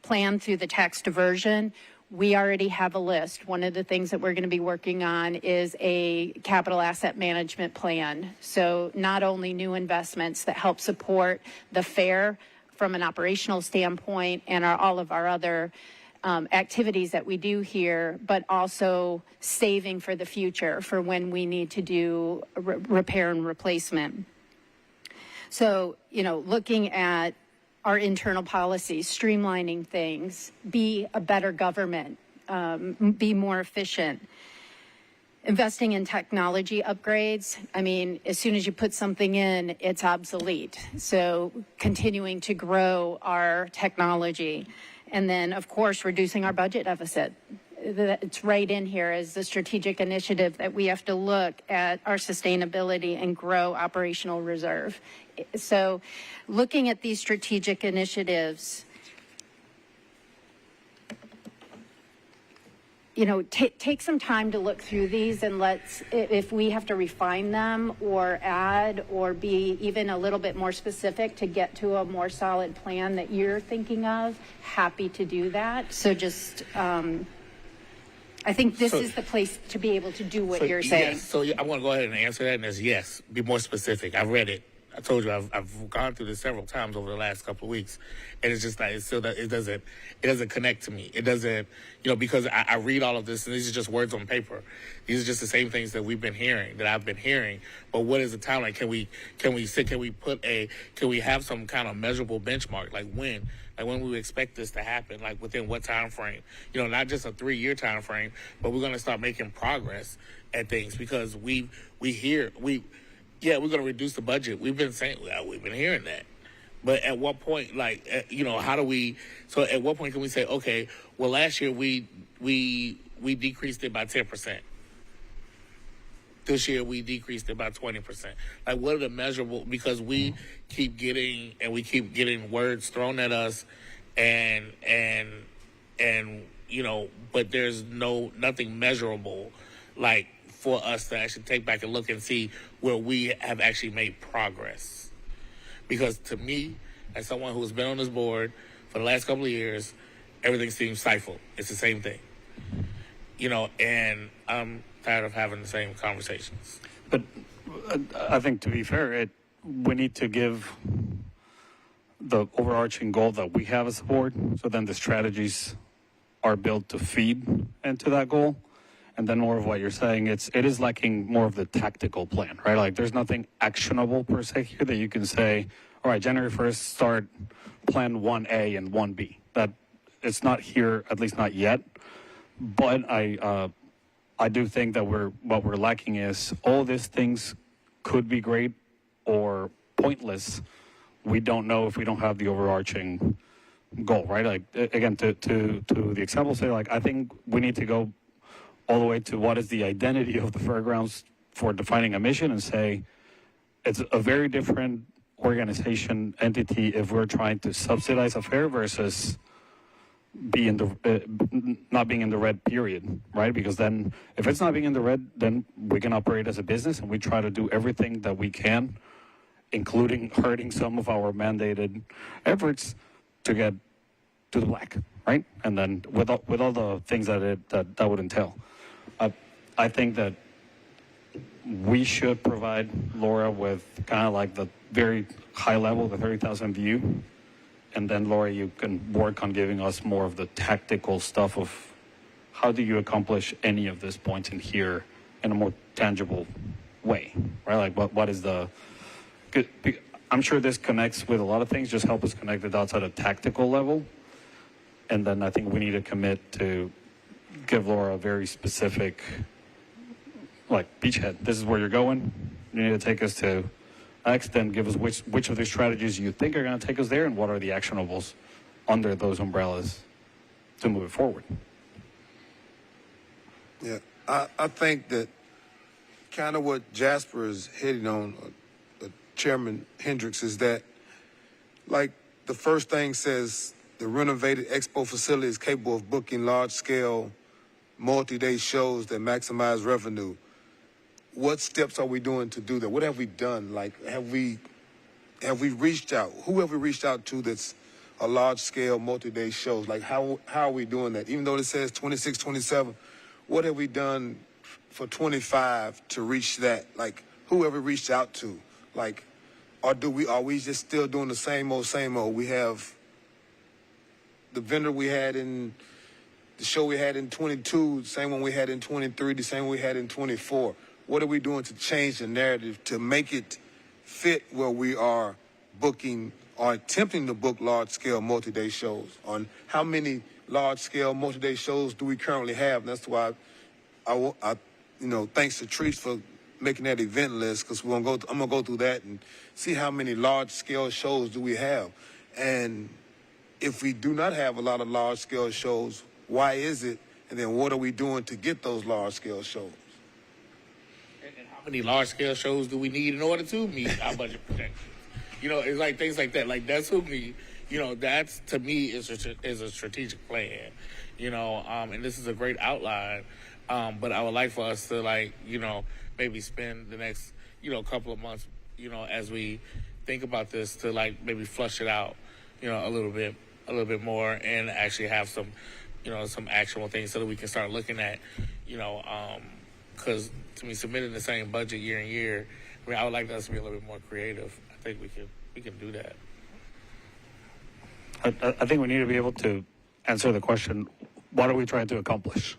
plan through the tax diversion, we already have a list. One of the things that we're going to be working on is a capital asset management plan. So not only new investments that help support the fair from an operational standpoint and all of our other activities that we do here, but also saving for the future for when we need to do repair and replacement. So, looking at our internal policies, streamlining things, be a better government, be more efficient. Investing in technology upgrades. As soon as you put something in, it's obsolete. So continuing to grow our technology. And then, of course, reducing our budget deficit. It's right in here as the strategic initiative that we have to look at our sustainability and grow operational reserve. So looking at these strategic initiatives, take some time to look through these, and if we have to refine them or add or be even a little bit more specific to get to a more solid plan that you're thinking of, happy to do that. So just, I think this is the place to be able to do what you're saying. Yes. So I want to go ahead and answer that, and it's yes, be more specific. I've read it. I told you I've gone through this several times over the last couple of weeks, and it's just like it doesn't connect to me. It doesn't, because I read all of this, and these are just words on paper. These are just the same things that I've been hearing. But what is the timeline? Can we have some kind of measurable benchmark, like when we expect this to happen, like within what time frame? Not just a 3-year time frame, but we're going to start making progress at things, because we're going to reduce the budget. We've been saying, we've been hearing that. But at what point, how do we, so at what point can we say, okay, well, last year we decreased it by 10%. This year we decreased it by 20%. Like, what are the measurable, because we keep getting words thrown at us and but there's nothing measurable, like, for us to actually take back and look and see where we have actually made progress. Because to me, as someone who's been on this board for the last couple of years, everything seems stifled. It's the same thing. And I'm tired of having the same conversations. But I think, to be fair, we need to give the overarching goal that we have as a board, so then the strategies are built to feed into that goal. and then more of what you're saying, it is lacking more of the tactical plan, right? Like there's nothing actionable per se here that you can say, all right, January 1st, start plan 1A and 1B. That it's not here, at least not yet. But I do think that what we're lacking is all these things could be great or pointless. We don't know if we don't have the overarching goal, right? Like again, to the example, say like I think we need to go all the way to what is the identity of the fairgrounds for defining a mission and say it's a very different organization entity if we're trying to subsidize a fair versus be in the not being in the red period, right? Because then if it's not being in the red, then we can operate as a business and we try to do everything that we can, including hurting some of our mandated efforts to get to the black, right? And then with all the things that would entail. I think that we should provide Laura with kind of like the very high level, the 30,000 view. And then Laura, you can work on giving us more of the tactical stuff of how do you accomplish any of these points in here in a more tangible way, right? Like what is the, I'm sure this connects with a lot of things, just help us connect the dots at a tactical level. And then I think we need to commit to give Laura a very specific, like beachhead. This is where you're going. You need to take us to X, then give us which of the strategies you think are going to take us there and what are the actionables under those umbrellas to move it forward. Yeah, I think that kind of what Jasper is hitting on, Chairman Hendricks, is that like the first thing says the renovated expo facility is capable of booking large-scale multi-day shows that maximize revenue. What steps are we doing to do that? What have we done? Like, have we reached out? Who have we reached out to that's a large-scale multi-day shows? Like, how are we doing that? Even though it says 26, 27, what have we done for 25 to reach that? Like, who have we reached out to? Like, are we just still doing the same old? We have the vendor we had in the show we had in 22, the same one we had in 23, the same one we had in 24. What are we doing to change the narrative to make it fit where we are booking or attempting to book large-scale multi-day shows? On how many large-scale multi-day shows do we currently have? And that's why I thanks to Treese for making that event list, because I'm gonna go through that and see how many large-scale shows do we have. And if we do not have a lot of large-scale shows, why is it? And then what are we doing to get those large-scale shows? And how many large-scale shows do we need in order to meet our budget projections? It's like things like that. Like that's to me, that's to me is a strategic plan. And this is a great outline. But I would like for us to maybe spend the next couple of months as we think about this to maybe flush it out a little bit more and actually have some some actionable things so that we can start looking at because to me submitting the same budget year in year, I would like us to be a little bit more creative. I think we can do that. I think we need to be able to answer the question, what are we trying to accomplish?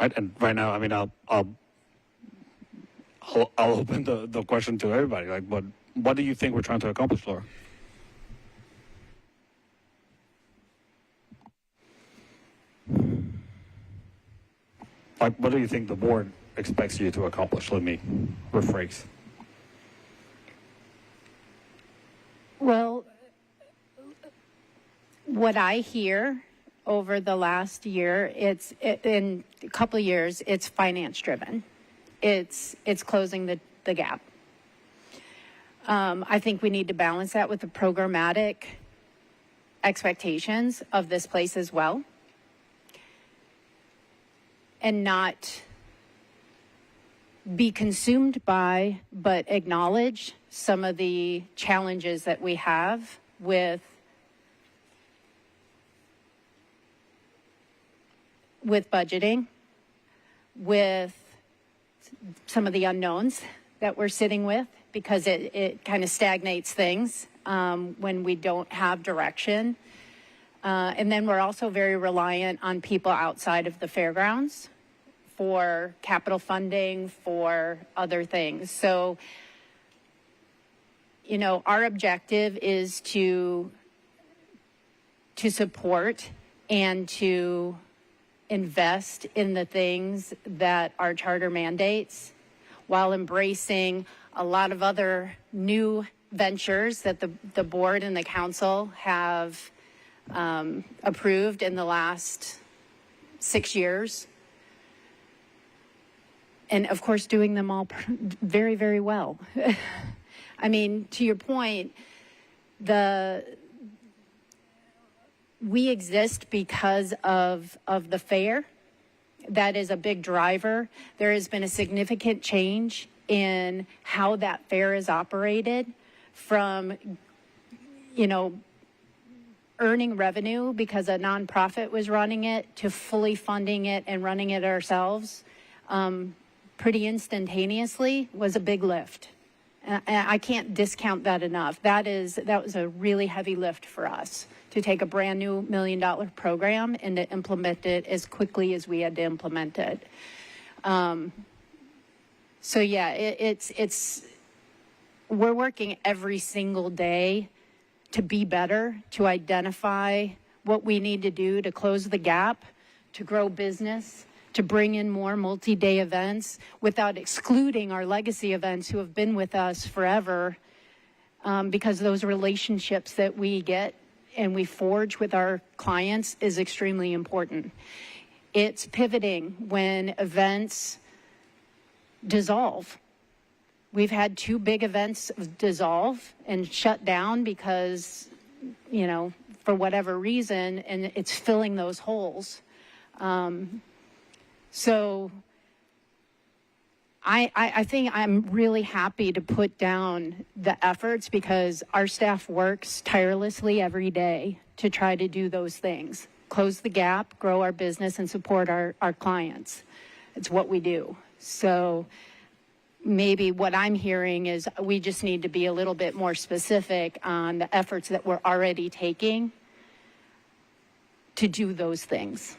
Right, and right now, I'll open the question to everybody. Like, what do you think we're trying to accomplish, Laura? Like, what do you think the board expects you to accomplish? Let me rephrase. Well, what I hear over the last year, in a couple of years, it's finance driven. It's closing the gap. I think we need to balance that with the programmatic expectations of this place as well. And not be consumed by, but acknowledge some of the challenges that we have with budgeting, with some of the unknowns that we're sitting with, because it kind of stagnates things when we don't have direction. And then we're also very reliant on people outside of the fairgrounds for capital funding, for other things. So, you know, our objective is to support and to invest in the things that our charter mandates while embracing a lot of other new ventures that the board and the council have approved in the last 6 years. And of course, doing them all very, very well. I mean, to your point, we exist because of the fair. That is a big driver. There has been a significant change in how that fair is operated from, you know, earning revenue because a nonprofit was running it to fully funding it and running it ourselves pretty instantaneously was a big lift. And I can't discount that enough. That was a really heavy lift for us to take a brand new $1 million program and to implement it as quickly as we had to implement it. So yeah, we're working every single day to be better, to identify what we need to do to close the gap, to grow business, to bring in more multi-day events without excluding our legacy events who have been with us forever, because those relationships that we get and we forge with our clients is extremely important. It's pivoting when events dissolve. We've had 2 big events dissolve and shut down because, you know, for whatever reason, and it's filling those holes. So I think I'm really happy to put down the efforts because our staff works tirelessly every day to try to do those things. Close the gap, grow our business, and support our clients. It's what we do. So maybe what I'm hearing is we just need to be a little bit more specific on the efforts that we're already taking to do those things.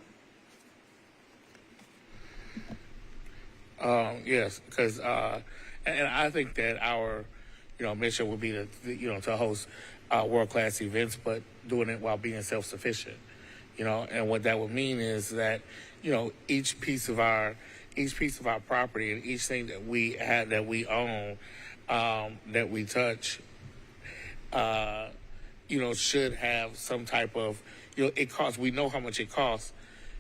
Yes, because and I think that our, you know, mission would be to host world-class events, but doing it while being self-sufficient. You know, and what that would mean is that, you know, each piece of our property and each thing that we have, that we own, that we touch, you know, should have some type of, you know, it costs. We know how much it costs.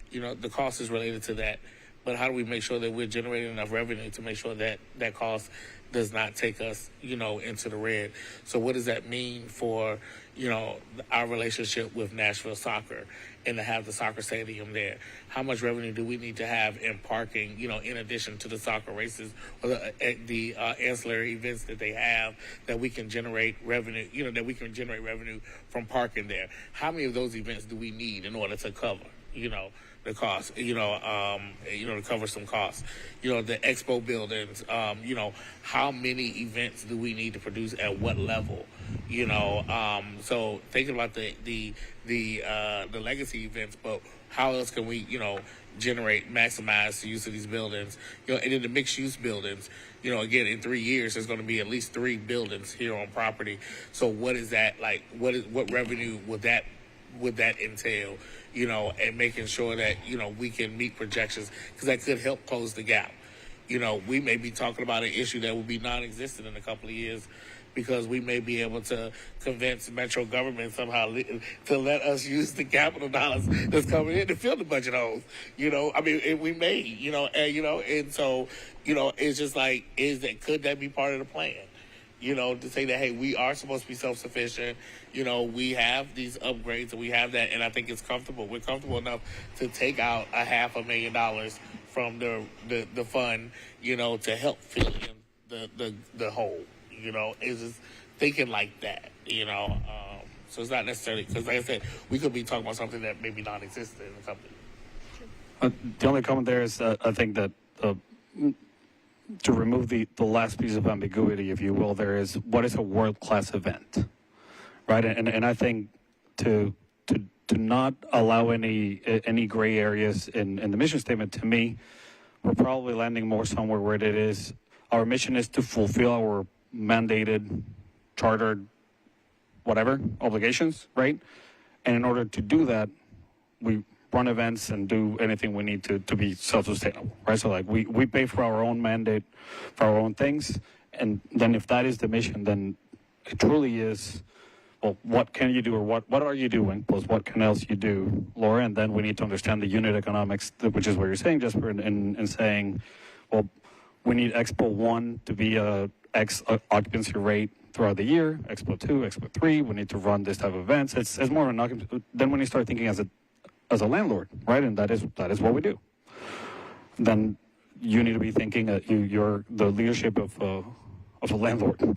You know, the cost is related to that. But how do we make sure that we're generating enough revenue to make sure that that cost does not take us, you know, into the red? So what does that mean for, you know, our relationship with Nashville soccer and to have the soccer stadium there? How much revenue do we need to have in parking, you know, in addition to the soccer races or the ancillary events that they have, that we can generate revenue, you know, that we can generate revenue from parking there? How many of those events do we need in order to cover, you know, the cost, to cover some costs, you know, the expo buildings, you know, how many events do we need to produce at what level, you know, so thinking about the legacy events, but how else can we, you know, maximize the use of these buildings, you know, and in the mixed use buildings, you know, again, in 3 years, there's going to be at least 3 buildings here on property. So what is that like? What revenue would that entail? You know, and making sure that, you know, we can meet projections, because that could help close the gap. You know, we may be talking about an issue that will be non-existent in a couple of years because we may be able to convince Metro government somehow to let us use the capital dollars that's coming in to fill the budget holes. You know, I mean, we may, and so, you know, it's just like, could that be part of the plan? You know, to say that, hey, we are supposed to be self-sufficient. You know, we have these upgrades and we have that, and I think it's comfortable. We're comfortable enough to take out $500,000 from the fund, you know, to help fill in the hole. You know, it's just thinking like that, you know. So it's not necessarily, because like I said, we could be talking about something that may be non-existent in the company. The only comment there is I think that to remove the last piece of ambiguity, if you will, there is what is a world-class event, right? And I think to to not allow any gray areas in the mission statement, to me, we're probably landing more somewhere where it is. Our mission is to fulfill our mandated, chartered, whatever obligations, right? And in order to do that, we run events and do anything we need to be self-sustainable, right? So like we pay for our own mandate, for our own things, and then if that is the mission, then it truly is, well, what can you do, or what are you doing, plus what can else you do, Laura, and then we need to understand the unit economics, which is what you're saying, Jesper, in saying, well, we need Expo 1 to be a X occupancy rate throughout the year, Expo 2, Expo 3, we need to run this type of events. It's more of an occupancy. Then when you start thinking as a landlord, right, and that is what we do, then you need to be thinking you're the leadership of a landlord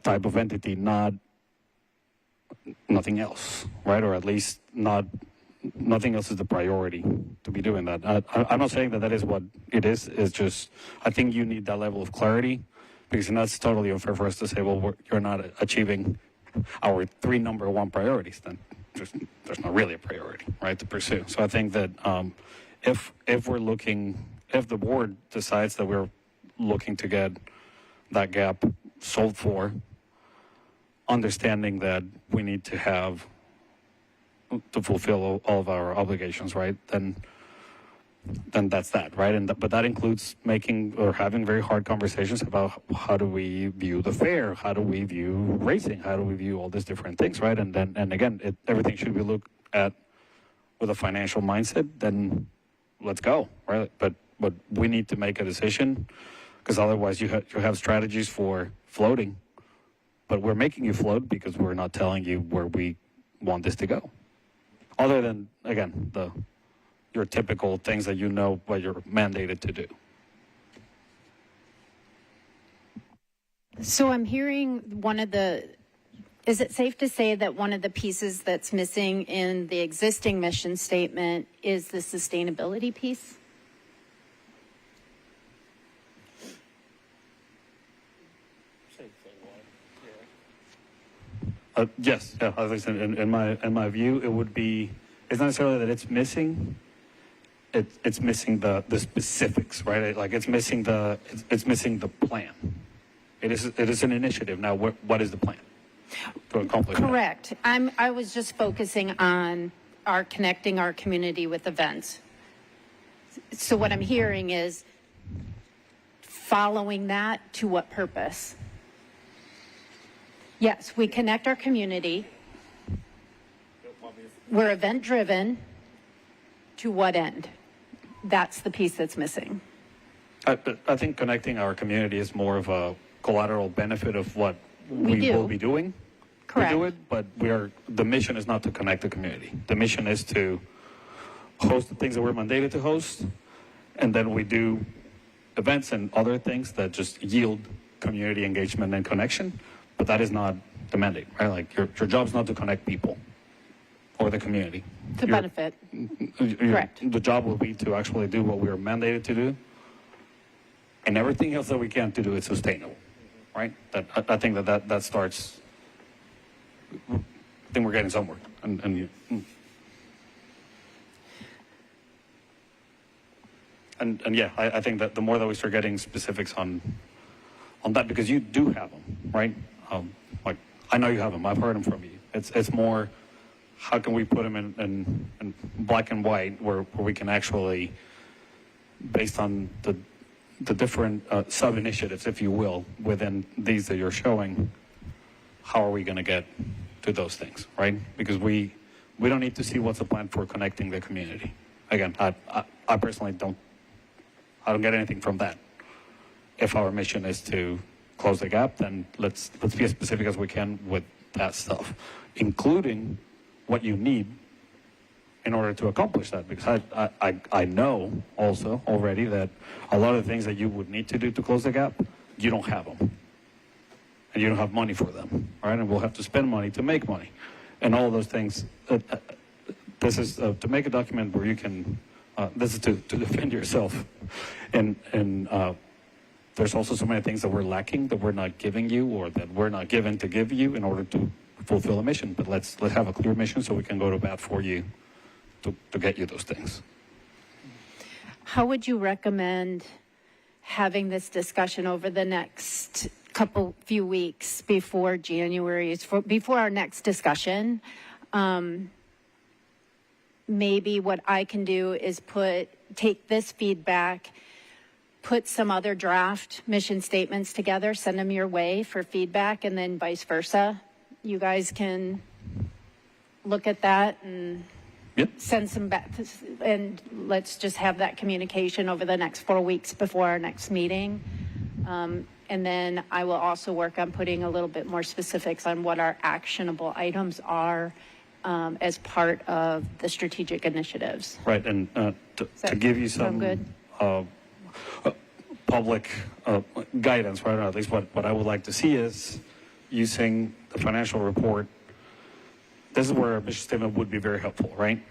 type of entity, nothing else, right? Or at least nothing else is the priority to be doing that. I'm not saying that is what it is. It's just, I think you need that level of clarity, because that's totally unfair for us to say, well, you're not achieving our 3 number 1 priorities. Then there's not really a priority, right, to pursue. So I think that if the board decides that we're looking to get that gap solved for, understanding that we need to have to fulfill all of our obligations, right? Then that's that, right? But that includes making or having very hard conversations about how do we view the fair, how do we view racing, how do we view all these different things, right? And again, everything should be looked at with a financial mindset. Then let's go, right? But we need to make a decision, because otherwise you have strategies for floating, but we're making you float because we're not telling you where we want this to go. Other than, again, your typical things that you know what you're mandated to do. So I'm hearing is it safe to say that one of the pieces that's missing in the existing mission statement is the sustainability piece? Yes, yeah. As I said, in my view, it would be. It's not necessarily that it's missing. It's missing the specifics, right? Like it's missing the plan. It is an initiative. Now, what is the plan to accomplish that? Correct. I was just focusing on connecting our community with events. So what I'm hearing is following that to what purpose? Yes, we connect our community. We're event driven. To what end? That's the piece that's missing. I think connecting our community is more of a collateral benefit of what we will be doing. Correct. We do it, but the mission is not to connect the community. The mission is to host the things that we're mandated to host, and then we do events and other things that just yield community engagement and connection. But that is not the mandate, right? Like your job's not to connect people or the community. To benefit. Correct. The job will be to actually do what we are mandated to do, and everything else that we can to do it sustainable, right? I think that starts. I think we're getting somewhere, and yeah, I think that the more that we start getting specifics on that, because you do have them, right? Like I know you have them. I've heard them from you. It's more, how can we put them in black and white where we can actually, based on the different sub initiatives, if you will, within these that you're showing, how are we going to get to those things, right? Because we don't need to see what's the plan for connecting the community. Again, I personally don't get anything from that. If our mission is to close the gap, then let's be as specific as we can with that stuff, including what you need in order to accomplish that. Because I know also already that a lot of the things that you would need to do to close the gap, you don't have them. And you don't have money for them, right? And we'll have to spend money to make money. And all of those things, this is to make a document where you can, this is to defend yourself. And there's also so many things that we're lacking, that we're not giving you, or that we're not given to give you in order to fulfill a mission. But let's have a clear mission so we can go to bat for you to get you those things. How would you recommend having this discussion over the next few weeks before before our next discussion? Maybe what I can do is take this feedback, put some other draft mission statements together, send them your way for feedback, and then vice versa. You guys can look at that and send some back, and let's just have that communication over the next 4 weeks before our next meeting. And then I will also work on putting a little bit more specifics on what our actionable items are as part of the strategic initiatives. Right, and to give you some good? Public guidance, right? Or at least what I would like to see is using the financial report. This is where a mission statement would be very helpful, right?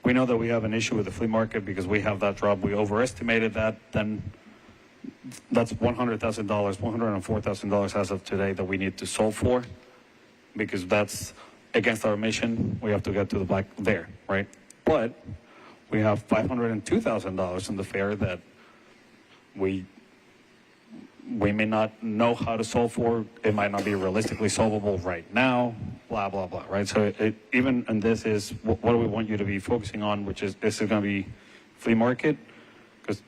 We know that we have an issue with the flea market because we have that drop. We overestimated that. Then that's $100,000, $104,000 as of today that we need to solve for, because that's against our mission. We have to get to the black there, right? But we have $502,000 in the fair that we may not know how to solve for. It might not be realistically solvable right now, blah, blah, blah, right? So even, and this is, what do we want you to be focusing on, which is going to be flea market? Because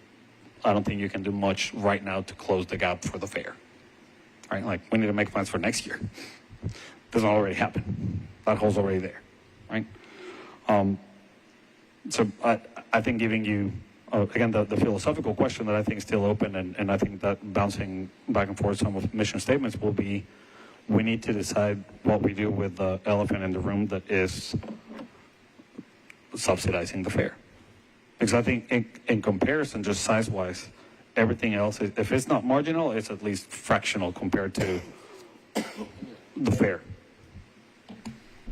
I don't think you can do much right now to close the gap for the fair, right? Like, we need to make plans for next year. Doesn't already happen. That hole's already there, right? So I think giving you, again, the philosophical question that I think is still open, and I think that bouncing back and forth some of mission statements will be, we need to decide what we do with the elephant in the room that is subsidizing the fair. Because I think in comparison, just size-wise, everything else, if it's not marginal, it's at least fractional compared to the fair.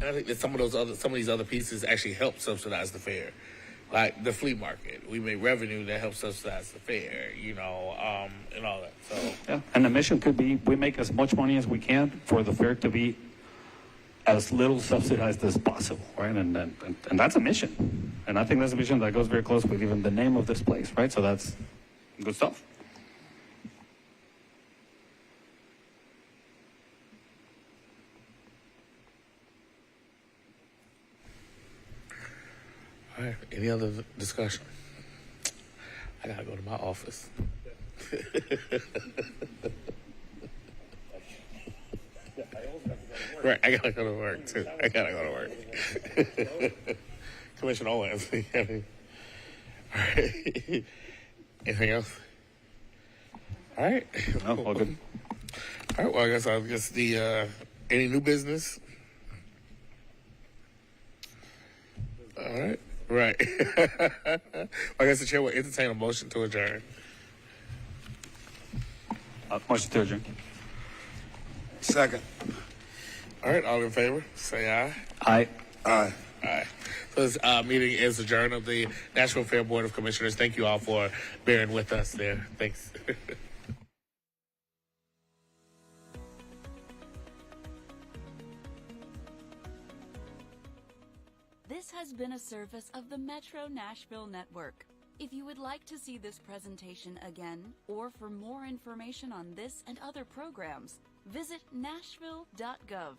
And I think that some of these other pieces actually help subsidize the fair. Like the flea market, we make revenue that helps subsidize the fair, and all that. So yeah, and the mission could be, we make as much money as we can for the fair to be as little subsidized as possible, right? And that's a mission, and I think that's a mission that goes very close with even the name of this place, right? So that's good stuff. all right, any other discussion? I gotta go to my office. Right, I gotta go to work too. I gotta go to work. Commissioner Owens. All right. Anything else? All right. No, all good. All right. Well, I guess the any new business? All right. Right. I guess the chair will entertain a motion to adjourn. Motion to adjourn. Second. All right. All in favor? Say aye. Aye. Aye. Aye. So this meeting is adjourned of the Nashville Fair Board of Commissioners. Thank you all for bearing with us there. Thanks. This has been a service of the Metro Nashville Network. If you would like to see this presentation again, or for more information on this and other programs, visit nashville.gov.